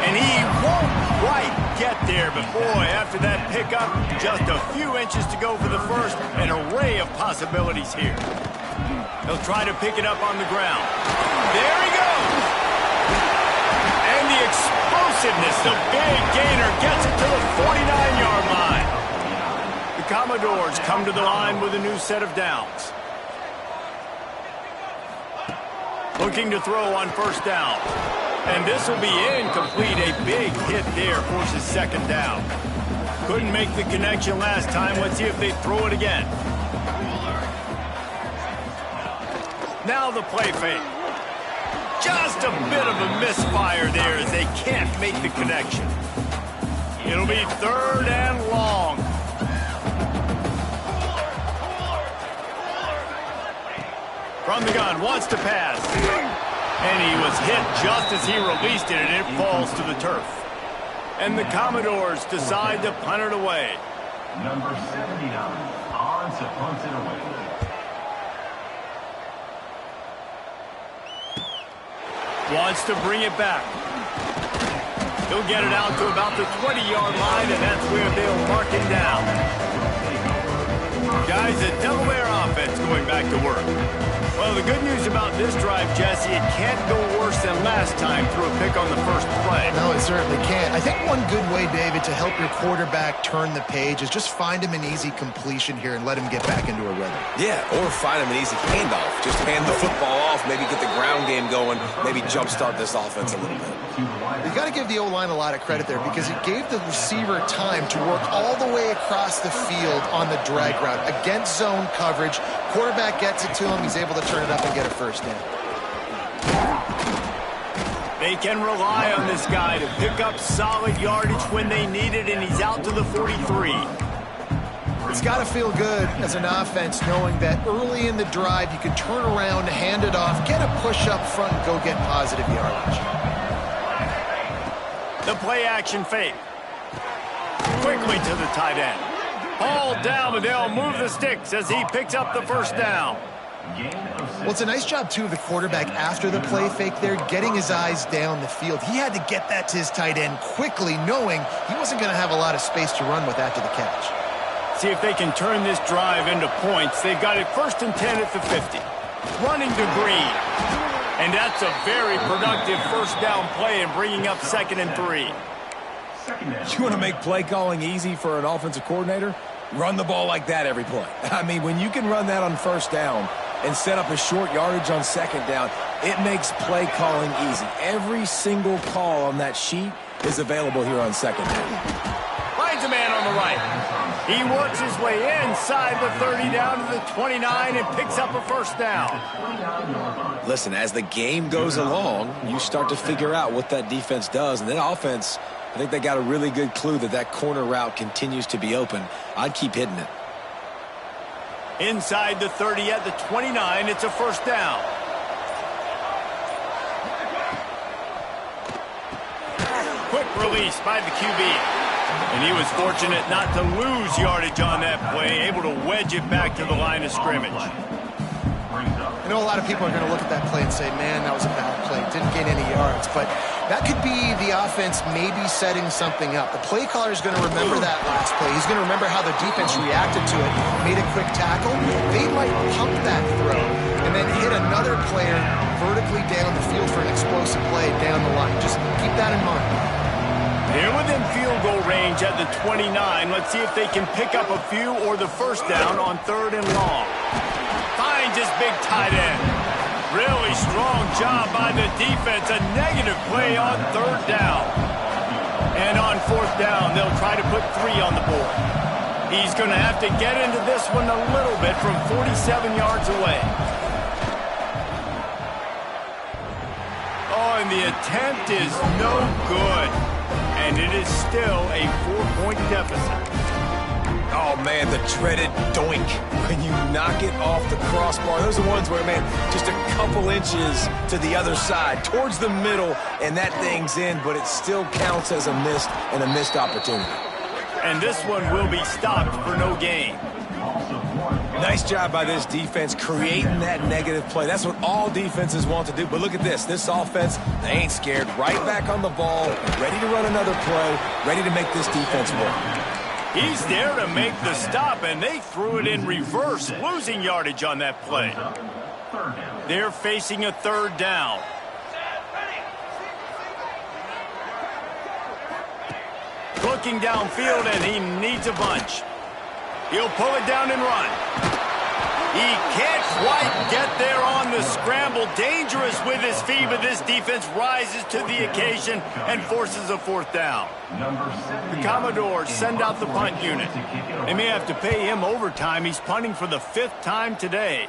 And he won't quite get there, but boy, after that pickup, just a few inches to go for the first. An array of possibilities here. He'll try to pick it up on the ground. There he goes! And the explosiveness, the big gainer, gets it to the 49-yard line. The Commodores come to the line with a new set of downs. Looking to throw on first down. And this will be incomplete. A big hit there forces second down. Couldn't make the connection last time. Let's see if they throw it again. Now the play fake. Just a bit of a misfire there as they can't make the connection. It'll be third and long. From the gun, wants to pass. And he was hit just as he released it, and it falls to the turf. And the Commodores decide to punt it away. Number 79, on to punt it away. Wants to bring it back. He'll get it out to about the 20-yard line, and that's where they'll mark it down. Guys, the Delaware offense going back to work. Well, the good news about this drive, Jesse, it can't go worse than last time through a pick on the first play. No, it certainly can't. I think one good way, David, to help your quarterback turn the page is just find him an easy completion here and let him get back into a rhythm. Yeah, or find him an easy handoff. Just hand the football off, maybe get the ground game going, maybe jumpstart this offense a little bit. You got to give the O-line a lot of credit there because it gave the receiver time to work all the way across the field on the drag route against zone coverage. Quarterback gets it to him. He's able to turn it up and get a first down. They can rely on this guy to pick up solid yardage when they need it, and he's out to the 43. It's got to feel good as an offense knowing that early in the drive you can turn around, hand it off, get a push up front, and go get positive yardage. The play action fake. Quickly to the tight end. Hauled down, but they'll move the sticks as he picks up the first down. Well, it's a nice job, too, of the quarterback after the play fake there, getting his eyes down the field. He had to get that to his tight end quickly, knowing he wasn't going to have a lot of space to run with after the catch. See if they can turn this drive into points. They've got it 1st and 10 at the 50. Running to Green. And that's a very productive first down play and bringing up 2nd and 3. You want to make play calling easy for an offensive coordinator? Run the ball like that every play. I mean, when you can run that on first down and set up a short yardage on second down, it makes play calling easy. Every single call on that sheet is available here on second down. Finds a man on the right. He works his way inside the 30 down to the 29 and picks up a first down. Listen, as the game goes along, you start to figure out what that defense does. And then offense, I think they got a really good clue that that corner route continues to be open. I'd keep hitting it. Inside the 30 at the 29, it's a first down. Quick release by the QB. And he was fortunate not to lose yardage on that play, able to wedge it back to the line of scrimmage. I know a lot of people are going to look at that play and say, man, that was a bad play. Didn't gain any yards. But that could be the offense maybe setting something up. The play caller is going to remember that last play. He's going to remember how the defense reacted to it, made a quick tackle. They might pump that throw and then hit another player vertically down the field for an explosive play down the line. Just keep that in mind. They're within field goal range at the 29. Let's see if they can pick up a few or the first down on 3rd and long. Finds finds his big tight end. Really strong job by the defense. A negative play on third down. And on fourth down, they'll try to put 3 on the board. He's going to have to get into this one a little bit from 47 yards away. Oh, and the attempt is no good. And it is still a 4-point deficit. Oh, man, the dreaded doink when you knock it off the crossbar. Those are ones where, man, just a couple inches to the other side, towards the middle, and that thing's in, but it still counts as a missed opportunity. And this one will be stopped for no gain. Nice job by this defense creating that negative play. That's what all defenses want to do. But look at this. This offense, they ain't scared. Right back on the ball, ready to run another play, ready to make this defense work. He's there to make the stop, and they threw it in reverse, losing yardage on that play. They're facing a third down. Looking downfield, and he needs a bunch. He'll pull it down and run. He can't quite get there on the scramble. Dangerous with his feet, but this defense rises to the occasion and forces a fourth down. The Commodores send out the punt unit. They may have to pay him overtime. He's punting for the 5th time today.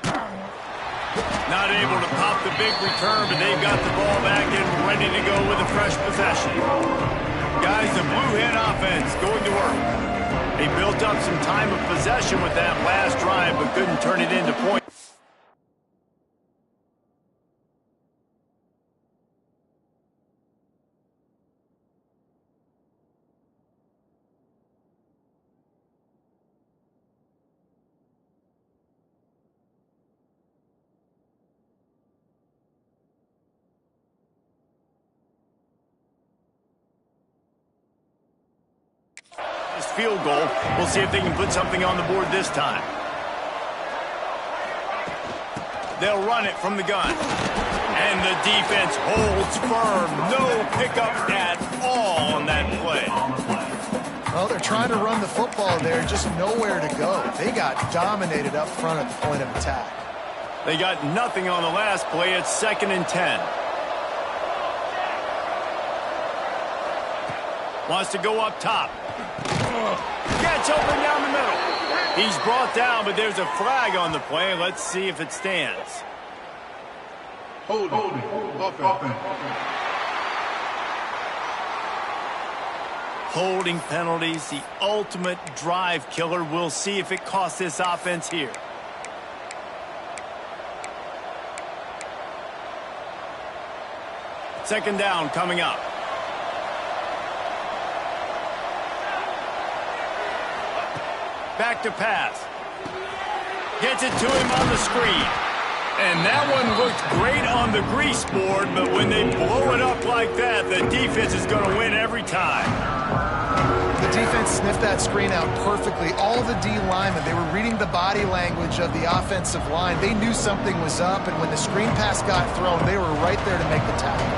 Not able to pop the big return, but they've got the ball back and ready to go with a fresh possession. Guys, the Blue Hen offense going to work. They built up some time of possession with that last drive, but couldn't turn it into points. Field goal. We'll see if they can put something on the board this time. They'll run it from the gun. And the defense holds firm. No pickup at all on that play. Well, they're trying to run the football there, just nowhere to go. They got dominated up front at the point of attack. They got nothing on the last play. It's 2nd and 10. Wants to go up top. Gets open down the middle. He's brought down, but there's a flag on the play. Let's see if it stands. Holding penalties, the ultimate drive killer. We'll see if it costs this offense here. Second down coming up. Back to pass. Gets it to him on the screen. And that one looked great on the grease board, but when they blow it up like that, the defense is going to win every time. The defense sniffed that screen out perfectly. All the D linemen, they were reading the body language of the offensive line. They knew something was up, and when the screen pass got thrown, they were right there to make the tackle.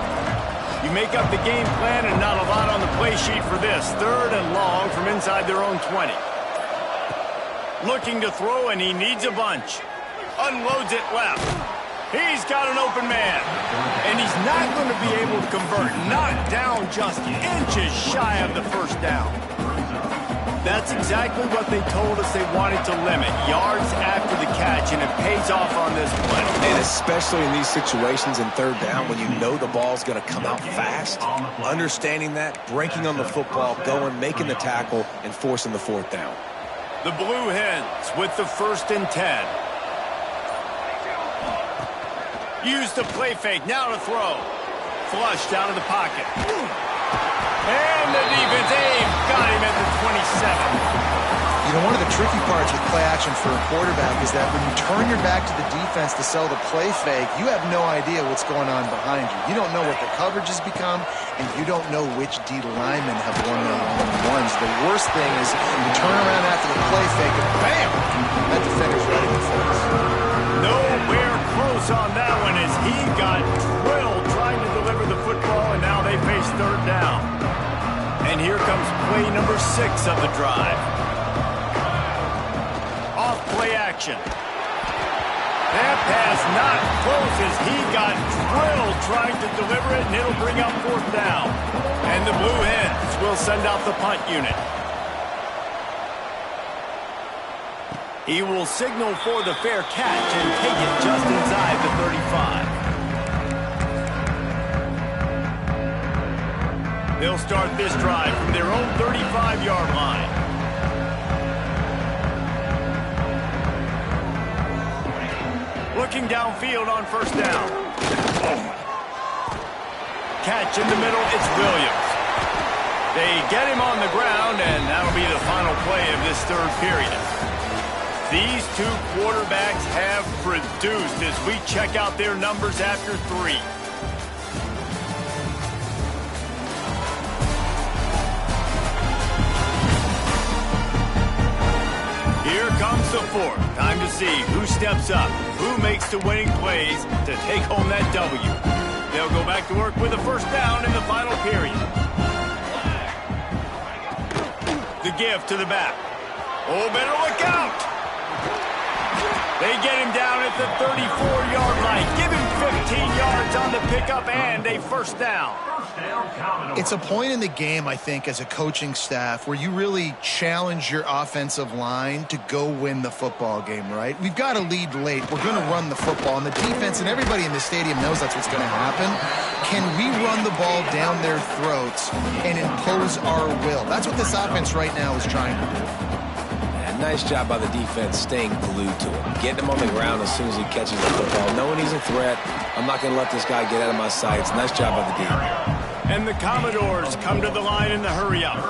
You make up the game plan and not a lot on the play sheet for this. 3rd and long from inside their own 20. Looking to throw, and he needs a bunch. Unloads it left. He's got an open man. And he's not going to be able to convert. Not down, just inches shy of the first down. That's exactly what they told us they wanted to limit. Yards after the catch, and it pays off on this play. And especially in these situations in 3rd down when you know the ball's going to come out fast. Understanding that, breaking on the football, going, making the tackle, and forcing the 4th down. The Blue Hens with the 1st and 10. Use the play fake. Now to throw. Flushed out of the pocket. And the defense got him at the 27. You know, one of the tricky parts with play action for a quarterback is that when you turn your back to the defense to sell the play fake, you have no idea what's going on behind you. You don't know what the coverage has become, and you don't know which D linemen have won their one-on-ones. The worst thing is you turn around after the play fake, and bam! That defender's right in the face. Nowhere close on that one as he got drilled trying to deliver the football, and now they face 3rd down. And here comes play number 6 of the drive. Off play action. That pass not close as he got drilled trying to deliver it, and it'll bring up 4th down. And the Blue Hens will send out the punt unit. He will signal for the fair catch and take it just inside the 35. They'll start this drive from their own 35-yard line. Looking downfield on 1st down. Catch in the middle, it's Williams. They get him on the ground, and that'll be the final play of this 3rd period. These two quarterbacks have produced as we check out their numbers after 3. Here comes the 4th. Time to see who steps up, who makes the winning plays to take home that W. They'll go back to work with a 1st down in the final period. The give to the back. Oh, better look out! They get him down at the 34-yard line. Give him 15 yards on the pickup and a 1st down. It's a point in the game, I think, as a coaching staff where you really challenge your offensive line to go win the football game, right? We've got to lead late. We're going to run the football. And the defense and everybody in the stadium knows that's what's going to happen. Can we run the ball down their throats and impose our will? That's what this offense right now is trying to do. Nice job by the defense staying glued to him. Getting him on the ground as soon as he catches the football. Knowing he's a threat, I'm not going to let this guy get out of my sights. Nice job by the D. And the Commodores come to the line in the hurry-up.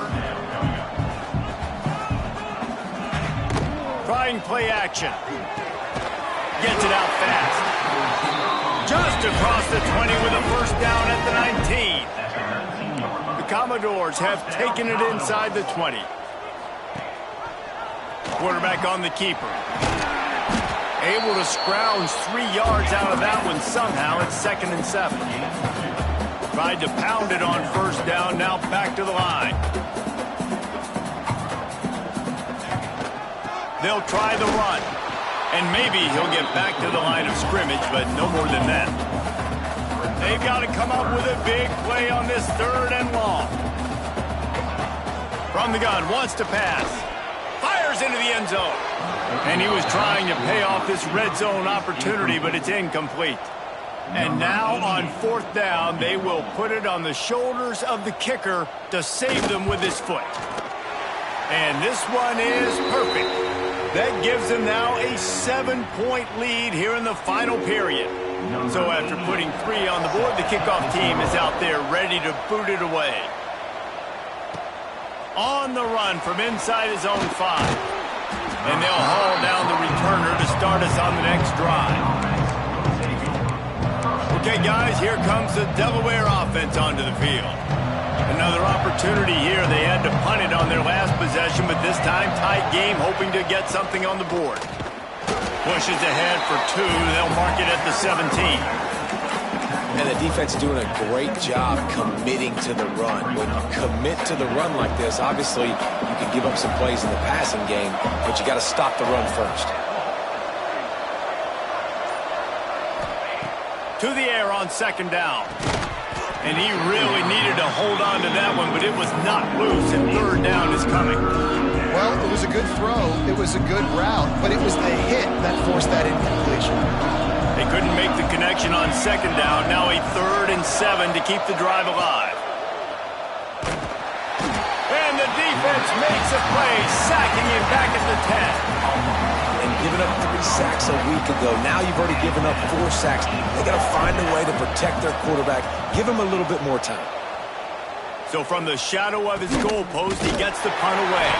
Trying play action. Gets it out fast. Just across the 20 with a 1st down at the 19. The Commodores have taken it inside the 20. Quarterback on the keeper. Able to scrounge 3 yards out of that one somehow. It's 2nd and 7. Tried to pound it on 1st down. Now back to the line. They'll try the run. And maybe he'll get back to the line of scrimmage, but no more than that. They've got to come up with a big play on this 3rd and long. From the gun, wants to pass. Fires into the end zone. And he was trying to pay off this red zone opportunity, but it's incomplete. And now on 4th down, they will put it on the shoulders of the kicker to save them with his foot. And this one is perfect. That gives them now a 7-point lead here in the final period. So after putting 3 on the board, the kickoff team is out there ready to boot it away. On the run from inside his own 5. And they'll haul down the returner to start us on the next drive. Okay, guys, here comes the Delaware offense onto the field. Another opportunity here. They had to punt it on their last possession, but this time tight game, hoping to get something on the board. Pushes ahead for 2. They'll mark it at the 17. And the defense is doing a great job committing to the run. When you commit to the run like this, obviously you can give up some plays in the passing game, but you got to stop the run first. To the air on 2nd down. And he really needed to hold on to that one, but it was not loose, and 3rd down is coming. Well, it was a good throw. It was a good route, but it was the hit that forced that incompletion. They couldn't make the connection on 2nd down. Now a 3rd and 7 to keep the drive alive. And the defense makes a play, sacking him back at the 10. And giving up 3 sacks a week ago. Now you've already given up 4 sacks. They got to find a way to protect their quarterback. Give him a little bit more time. So from the shadow of his goalpost, he gets the punt away.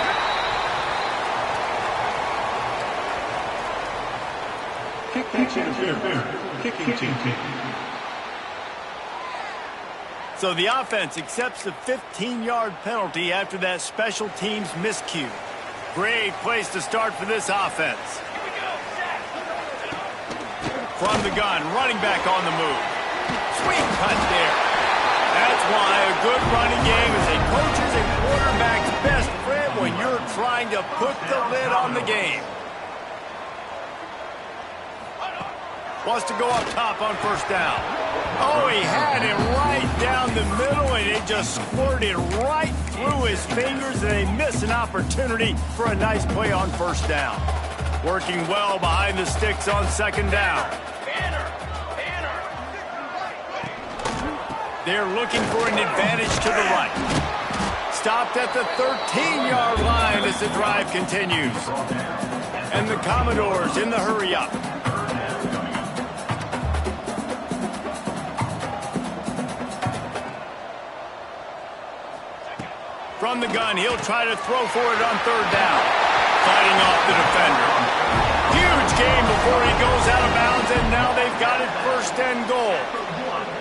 Kicking team. So the offense accepts the 15-yard penalty after that special teams miscue. Great place to start for this offense. From the gun, running back on the move. Sweet cut there. That's why a good running game is a coach's and quarterback's best friend when you're trying to put the lid on the game. Wants to go up top on first down. Oh, he had it right down the middle, and it just squirted right through his fingers, and they miss an opportunity for a nice play on first down. Working well behind the sticks on second down. They're looking for an advantage to the right. Stopped at the 13-yard line as the drive continues. And the Commodores in the hurry-up. From the gun, he'll try to throw for it on third down. Fighting off the defender. Huge game before he goes out of bounds, and now they've got it first and goal.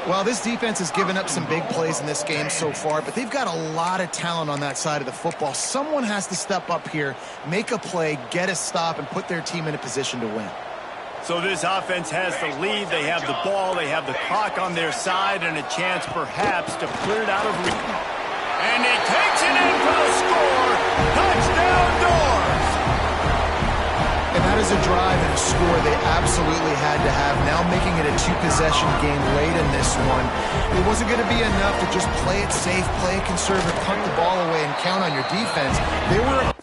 Well, this defense has given up some big plays in this game so far, but they've got a lot of talent on that side of the football. Someone has to step up here, make a play, get a stop, and put their team in a position to win. So this offense has the lead. They have the ball. They have the clock on their side and a chance perhaps to clear it out of reach. And he takes it in for the score. Touchdown, Doors! And that is a drive and a score they absolutely had to have. Now making it a two-possession game late in this one. It wasn't going to be enough to just play it safe, play it conservative, punt the ball away, and count on your defense. They were...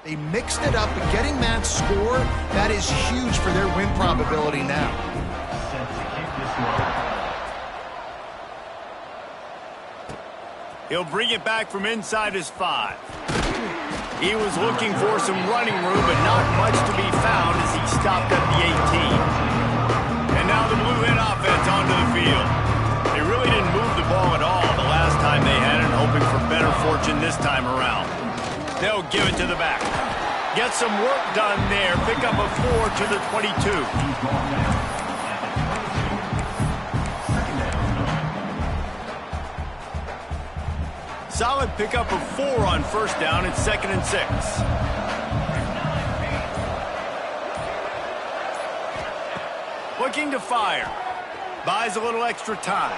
They mixed it up, but getting that score, that is huge for their win probability now. He'll bring it back from inside his 5. He was looking for some running room, but not much to be found as he stopped at the 18. And now the Blue hit offense onto the field. They really didn't move the ball at all the last time they had it, hoping for better fortune this time around. They'll give it to the back. Get some work done there. Pick up a 4 to the 22. Solid pickup of 4 on first down. It's 2nd and 6. Looking to fire. Buys a little extra time.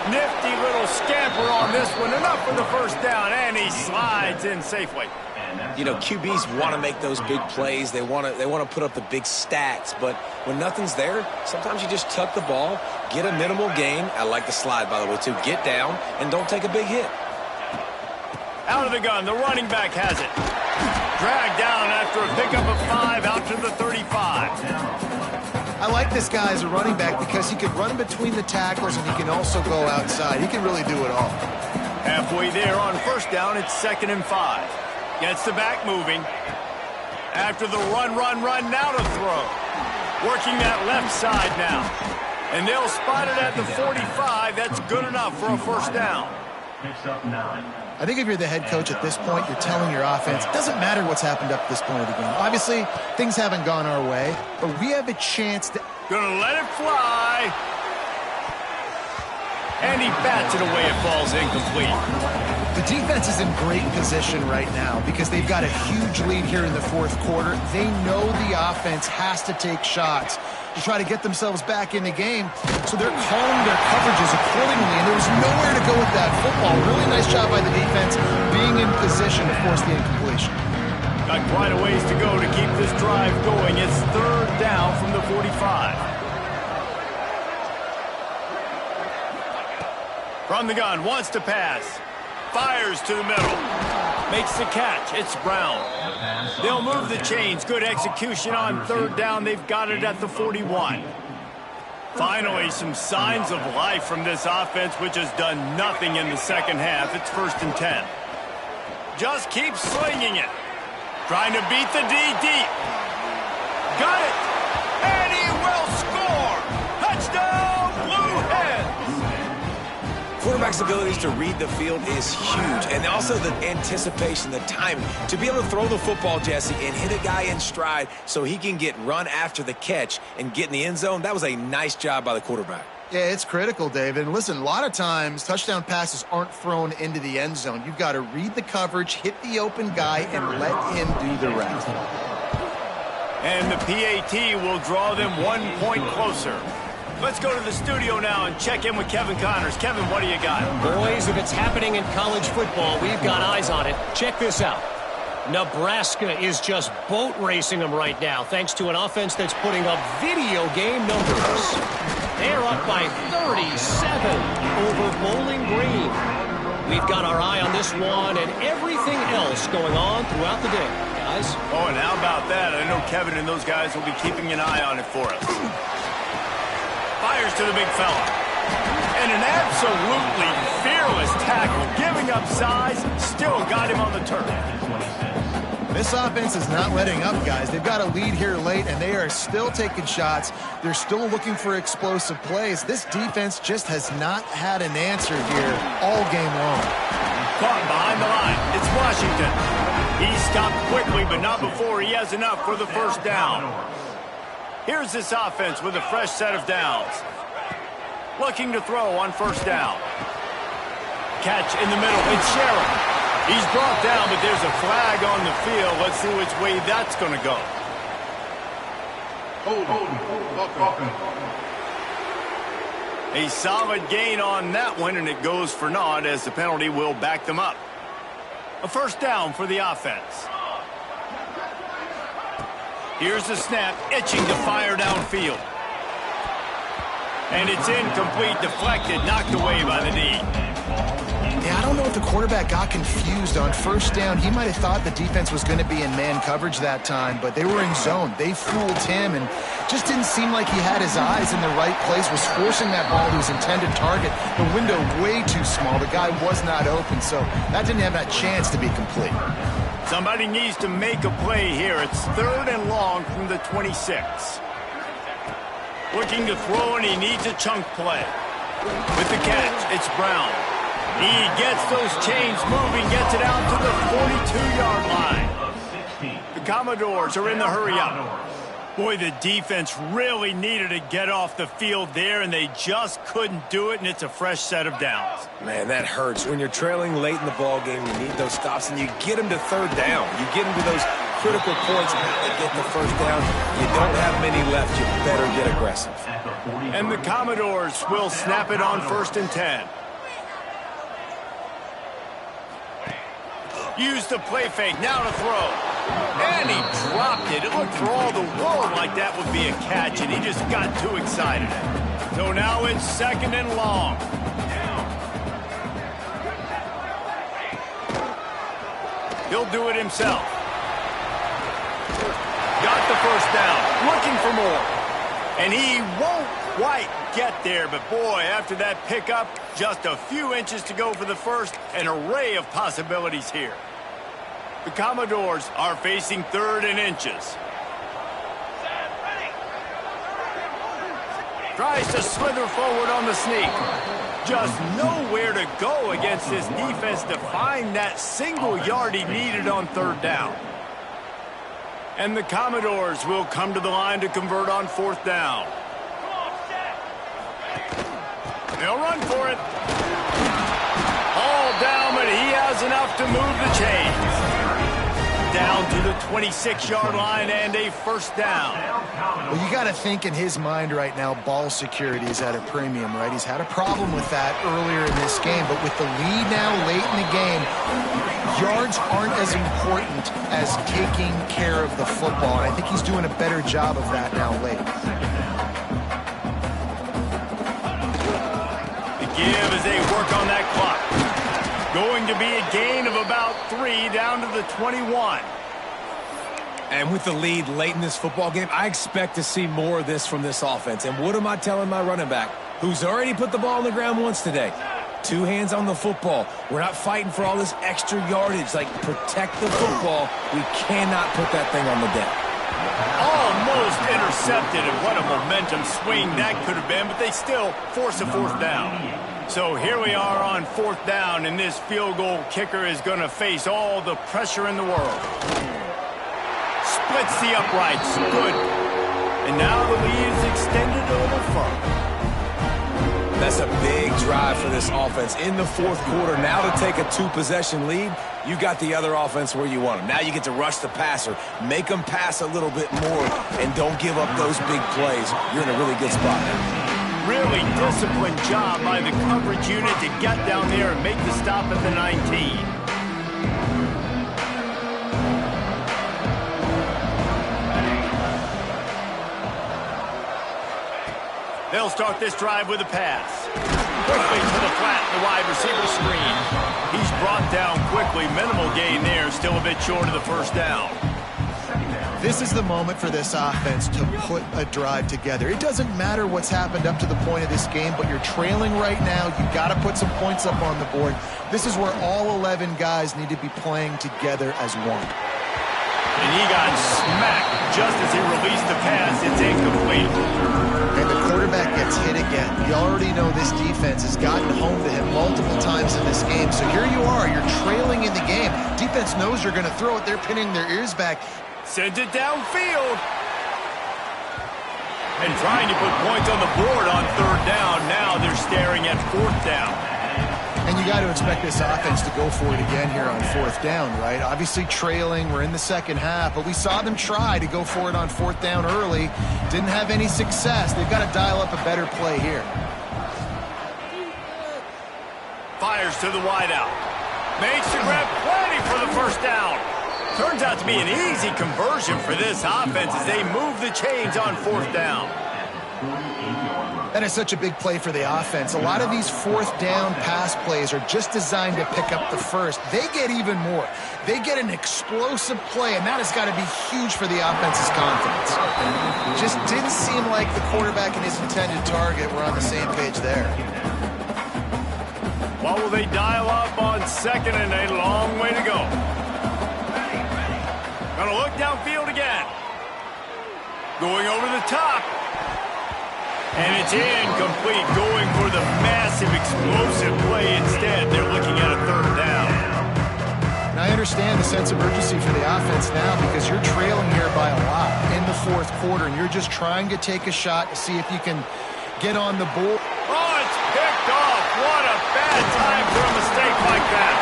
Nifty little scamper on this one. Enough for the first down, and he slides in safely. You know, QBs want to make those big plays. They want to put up the big stats. But when nothing's there, sometimes you just tuck the ball, get a minimal gain. I like the slide, by the way, too. Get down and don't take a big hit. Out of the gun, the running back has it. Dragged down after a pickup of 5 out to the 35. I like this guy as a running back because he can run between the tackles and he can also go outside. He can really do it all. Halfway there on first down, it's 2nd and 5. Gets the back moving. After the run, now to throw. Working that left side now. And they'll spot it at the 45. That's good enough for a first down. I think if you're the head coach at this point, you're telling your offense, it doesn't matter what's happened up to this point of the game. Obviously, things haven't gone our way, but we have a chance to... Gonna let it fly. And he bats it away. It falls incomplete. The defense is in great position right now because they've got a huge lead here in the 4th quarter. They know the offense has to take shots to try to get themselves back in the game, so they're calling their coverages accordingly, and there was nowhere to go with that football. Really nice job by the defense being in position to force the incompletion. Got quite a ways to go to keep this drive going. It's 3rd down from the 45. From the gun, wants to pass. Fires to the middle. Makes the catch. It's Brown. They'll move the chains. Good execution on 3rd down. They've got it at the 41. Finally, some signs of life from this offense, which has done nothing in the second half. It's 1st and 10. Just keep slinging it. Trying to beat the D deep. Got it. And he will score. Touchdown, Blue Hens. Quarterback's abilities to read the field is huge, and also the anticipation, the timing. To be able to throw the football, Jesse, and hit a guy in stride so he can get run after the catch and get in the end zone, that was a nice job by the quarterback. Yeah, it's critical, David. And listen, a lot of times touchdown passes aren't thrown into the end zone. You've got to read the coverage, hit the open guy, and let him do the rest. And the PAT will draw them 1 point closer. Let's go to the studio now and check in with Kevin Connors. Kevin, what do you got? Boys, if it's happening in college football, we've got eyes on it. Check this out. Nebraska is just boat racing them right now, thanks to an offense that's putting up video game numbers. They're up by 37 over Bowling Green. We've got our eye on this one and everything else going on throughout the day, guys. Oh, and how about that? I know Kevin and those guys will be keeping an eye on it for us. Fires to the big fella. And an absolutely fearless tackle, giving up size, still got him on the turf. This offense is not letting up, guys. They've got a lead here late, and they are still taking shots. They're still looking for explosive plays. This defense just has not had an answer here all game long. Caught behind the line. It's Washington. He stopped quickly, but not before he has enough for the first down. Here's this offense with a fresh set of downs. Looking to throw on first down. Catch in the middle. It's Sheriff. He's brought down, but there's a flag on the field. Let's see which way that's going to go. A solid gain on that one, and it goes for naught as the penalty will back them up. A first down for the offense. Here's the snap, itching to fire downfield. And it's incomplete, deflected, knocked away by the D. Yeah, I don't know if the quarterback got confused on first down. He might have thought the defense was going to be in man coverage that time, but they were in zone. They fooled him and just didn't seem like he had his eyes in the right place, was forcing that ball to his intended target. The window way too small. The guy was not open, so that didn't have that chance to be complete. Somebody needs to make a play here. It's 3rd and long from the 26. Looking to throw, and he needs a chunk play. With the catch, it's Brown. He gets those chains moving, gets it out to the 42-yard line. The Commodores are in the hurry-up. Boy, the defense really needed to get off the field there, and they just couldn't do it, and it's a fresh set of downs. Man, that hurts. When you're trailing late in the ball game, you need those stops, and you get them to 3rd down. You get them to those critical points, they get the 1st down. You don't have many left. You better get aggressive. And the Commodores will snap it on 1st and 10. Use the play fake, now to throw. And he dropped it. It looked for all the world like that would be a catch, and he just got too excited. So now it's 2nd and long. He'll do it himself. Got the 1st down, looking for more. And he won't quite get there, but boy, after that pickup, just a few inches to go for the 1st, an array of possibilities here. The Commodores are facing 3rd and inches. Tries to slither forward on the sneak. Just nowhere to go against this defense to find that single yard he needed on 3rd down. And the Commodores will come to the line to convert on 4th down. They'll run for it. All down, but he has enough to move the chains. Down to the 26-yard line and a 1st down. Well, you got to think in his mind right now, ball security is at a premium, right? He's had a problem with that earlier in this game, but with the lead now late in the game, yards aren't as important as taking care of the football, and I think he's doing a better job of that now late. The give as they work on that clock. Going to be a gain of about 3 down to the 21. And with the lead late in this football game, I expect to see more of this from this offense. And what am I telling my running back, who's already put the ball on the ground once today? 2 hands on the football. We're not fighting for all this extra yardage. Like, protect the football. We cannot put that thing on the deck. Almost intercepted, and what a momentum swing that could have been, but they still force a 4th down. So here we are on 4th down, and this field goal kicker is going to face all the pressure in the world. Splits the uprights. Good. And now the lead is extended a little further. That's a big drive for this offense in the 4th quarter. Now to take a 2-possession lead, you got the other offense where you want them. Now you get to rush the passer, make them pass a little bit more, and don't give up those big plays. You're in a really good spot now. Really disciplined job by the coverage unit to get down there and make the stop at the 19. They'll start this drive with a pass. Quickly to the flat, the wide receiver screen. He's brought down quickly. Minimal gain there, still a bit short of the 1st down. This is the moment for this offense to put a drive together. It doesn't matter what's happened up to the point of this game, but you're trailing right now. You've got to put some points up on the board. This is where all 11 guys need to be playing together as one. And he got smacked just as he released the pass. It's incomplete. And the quarterback gets hit again. You already know this defense has gotten home to him multiple times in this game. So here you are. You're trailing in the game. Defense knows you're going to throw it. They're pinning their ears back. Sends it downfield. And trying to put points on the board on 3rd down. Now they're staring at 4th down. And you got to expect this offense to go for it again here on 4th down, right? Obviously trailing. We're in the 2nd half, but we saw them try to go for it on 4th down early. Didn't have any success. They've got to dial up a better play here. Fires to the wideout. Makes the grab, plenty for the 1st down. Turns out to be an easy conversion for this offense as they move the chains on 4th down. That is such a big play for the offense. A lot of these fourth down pass plays are just designed to pick up the first. They get even more. They get an explosive play, and that has got to be huge for the offense's confidence. Just didn't seem like the quarterback and his intended target were on the same page there. What will they dial up on second and a long way to go? Gonna look downfield again. Going over the top. And it's incomplete, going for the massive explosive play instead. They're looking at a third down. And I understand the sense of urgency for the offense now because you're trailing here by a lot in the fourth quarter, and you're just trying to take a shot to see if you can get on the board. Oh, it's picked off. What a bad time for a mistake like that.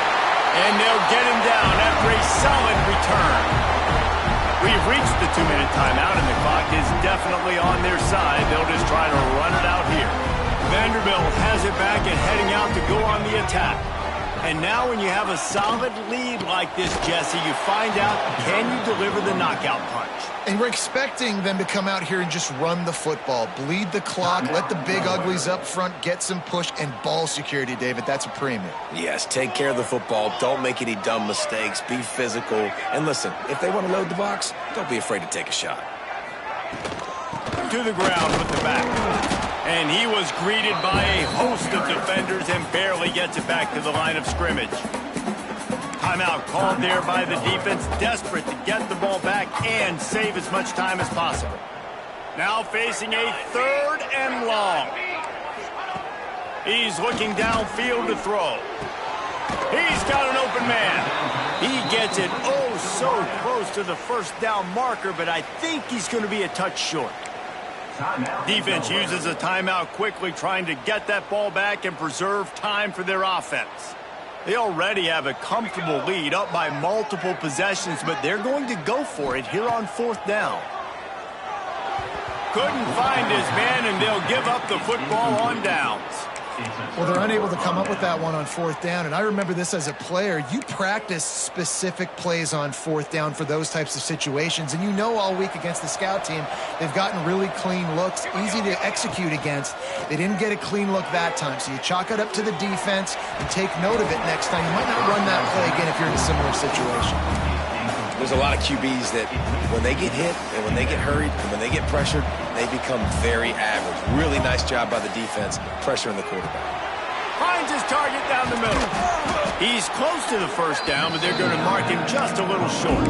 And they'll get him down after a solid return. We've reached the 2-minute timeout, and the clock is definitely on their side. They'll just try to run it out here. Vanderbilt has it back and heading out to go on the attack. And now when you have a solid lead like this, Jesse, you find out, can you deliver the knockout punch? And we're expecting them to come out here and just run the football, bleed the clock, let the big uglies up front get some push, and ball security, David. That's a premium. Yes, take care of the football. Don't make any dumb mistakes. Be physical. And listen, if they want to load the box, don't be afraid to take a shot. To the ground with the back. And he was greeted by a host of defenders and barely gets it back to the line of scrimmage. Timeout called there by the defense, desperate to get the ball back and save as much time as possible. Now facing a third and long. He's looking downfield to throw. He's got an open man. He gets it oh so close to the first down marker, but I think he's going to be a touch short. Defense uses a timeout quickly, trying to get that ball back and preserve time for their offense. They already have a comfortable lead, up by multiple possessions, but they're going to go for it here on fourth down. Couldn't find his man, and they'll give up the football on downs. Well, they're unable to come up with that one on fourth down, and I remember this as a player. You practice specific plays on fourth down for those types of situations, and you know all week against the scout team, they've gotten really clean looks, easy to execute against. They didn't get a clean look that time, so you chalk it up to the defense and take note of it next time. You might not run that play again if you're in a similar situation. There's a lot of QBs that when they get hit and when they get hurried and when they get pressured, they become very average. Really nice job by the defense, pressuring the quarterback. Finds his target down the middle. He's close to the first down, but they're going to mark him just a little short.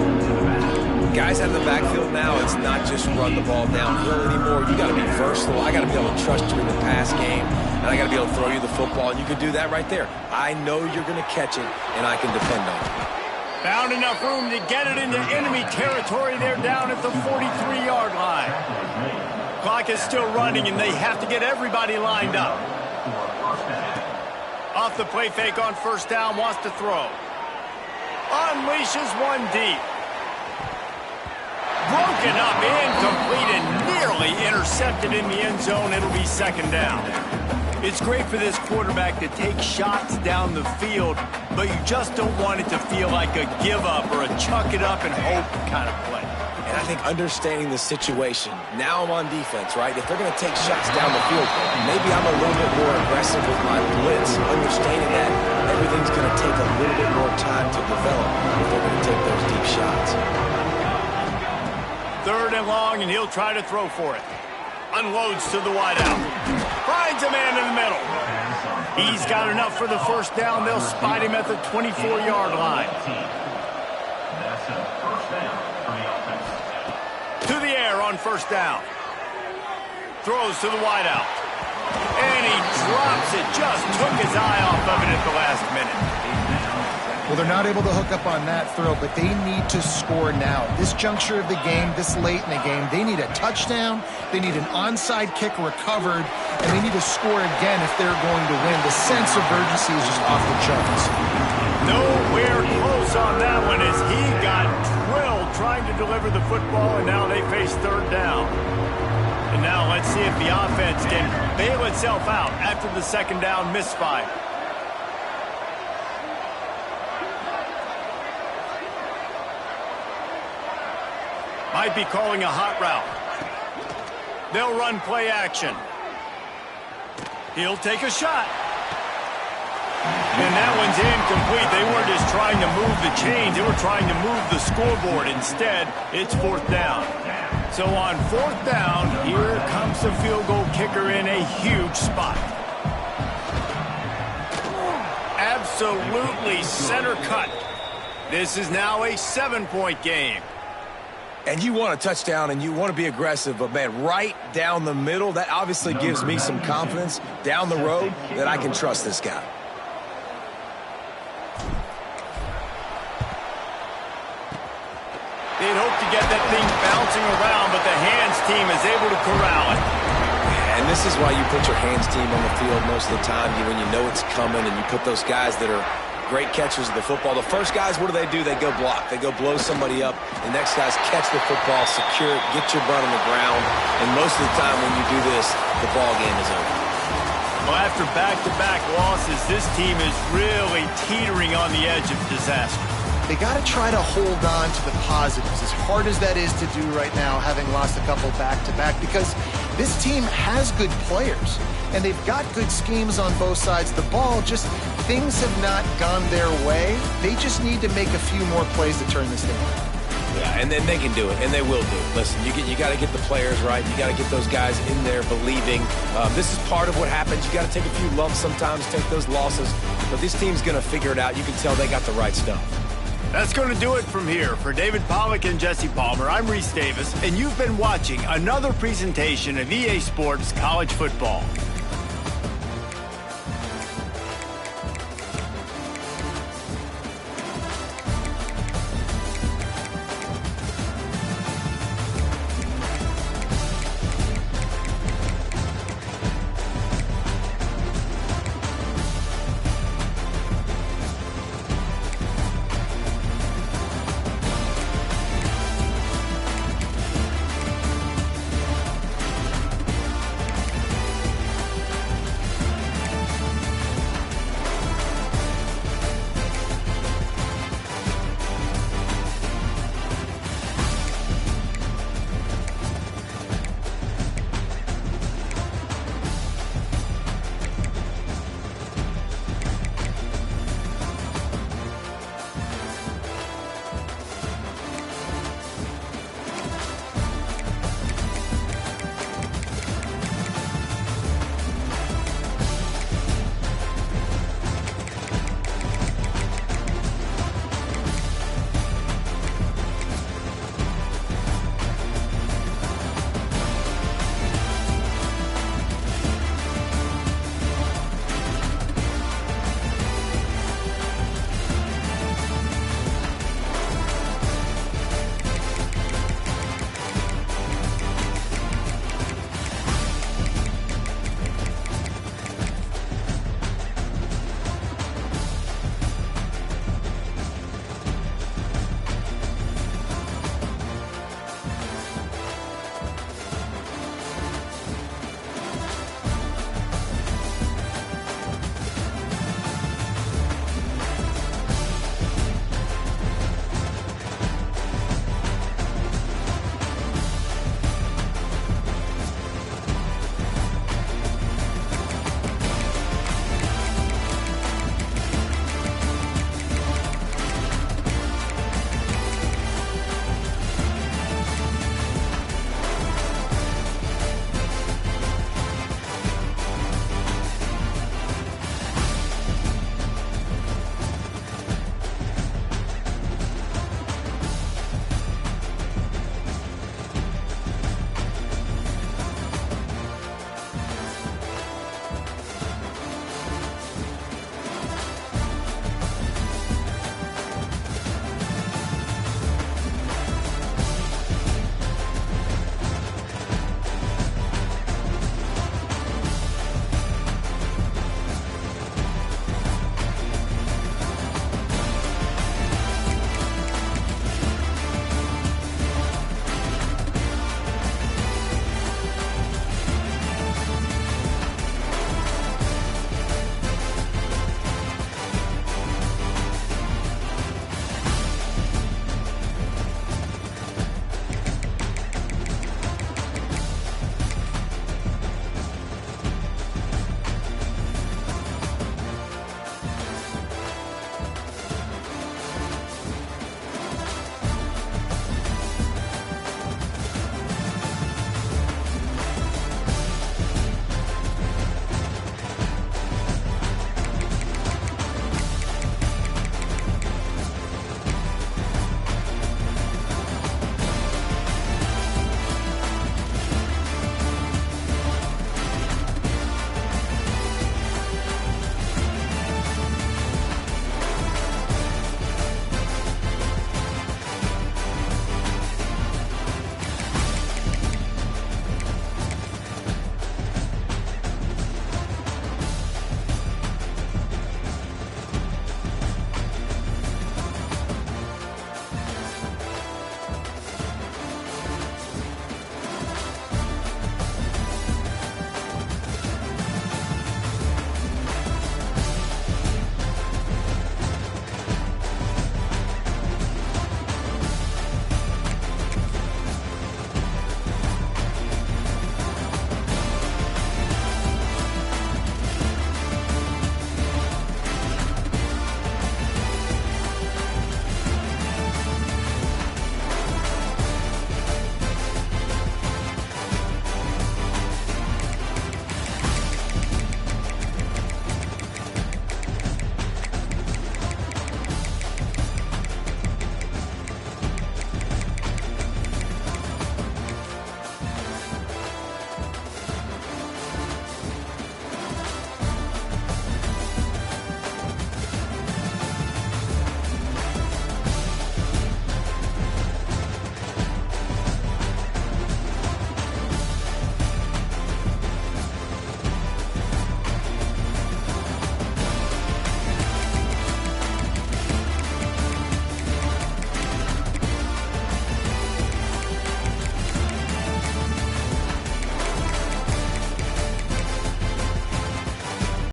Guys out of the backfield now, it's not just run the ball downhill anymore. You got to be versatile. I got to be able to trust you in the pass game, and I got to be able to throw you the football, and you can do that right there. I know you're going to catch it, and I can depend on it. Found enough room to get it into enemy territory. They're down at the 43-yard line. Clock is still running, and they have to get everybody lined up. Off the play fake on first down, wants to throw. Unleashes one deep. Broken up, incomplete, and nearly intercepted in the end zone. It'll be second down. It's great for this quarterback to take shots down the field, but you just don't want it to feel like a give-up or a chuck-it-up and hope kind of play. And I think understanding the situation, now I'm on defense, right? If they're going to take shots down the field, maybe I'm a little bit more aggressive with my blitz, understanding that everything's going to take a little bit more time to develop if they're going to take those deep shots. Third and long, and he'll try to throw for it. Unloads to the wideout. Finds a man in the middle. He's got enough for the first down. They'll spot him at the 24-yard line. To the air on first down. Throws to the wideout. And he drops it. Just took his eye off of it at the last minute. Well, they're not able to hook up on that throw, but they need to score now. This juncture of the game, this late in the game, they need a touchdown, they need an onside kick recovered, and they need to score again if they're going to win. The sense of urgency is just off the charts. Nowhere close on that one as he got drilled trying to deliver the football, and now they face third down. And now let's see if the offense can bail itself out after the second down misfire. Might be calling a hot route. They'll run play action. He'll take a shot. And that one's incomplete. They weren't just trying to move the chains. They were trying to move the scoreboard. Instead, it's 4th down. So on 4th down, here comes the field goal kicker in a huge spot. Absolutely center cut. This is now a 7-point game. And you want a touchdown and you want to be aggressive, but, man, right down the middle, that obviously gives me some confidence down the road that I can trust this guy. They'd hope to get that thing bouncing around, but the hands team is able to corral it. And this is why you put your hands team on the field most of the time, when you know it's coming, and you put those guys that are great catchers of the football. The first guys, what do? They go block. They go blow somebody up. The next guys catch the football, secure it, get your butt on the ground. And most of the time when you do this, the ball game is over. Well, after back-to-back losses, this team is really teetering on the edge of disaster. They got to try to hold on to the positives, as hard as that is to do right now, having lost a couple back-to-back, because this team has good players, and they've got good schemes on both sides of the ball. Just things have not gone their way. They just need to make a few more plays to turn this thing around. Yeah, and then they can do it, and they will do it. Listen, you got to get the players right. You got to get those guys in there believing. This is part of what happens. You got to take a few lumps sometimes, take those losses, but this team's going to figure it out. You can tell they got the right stuff. That's going to do it from here. For David Pollack and Jesse Palmer, I'm Reese Davis, and you've been watching another presentation of EA Sports College Football.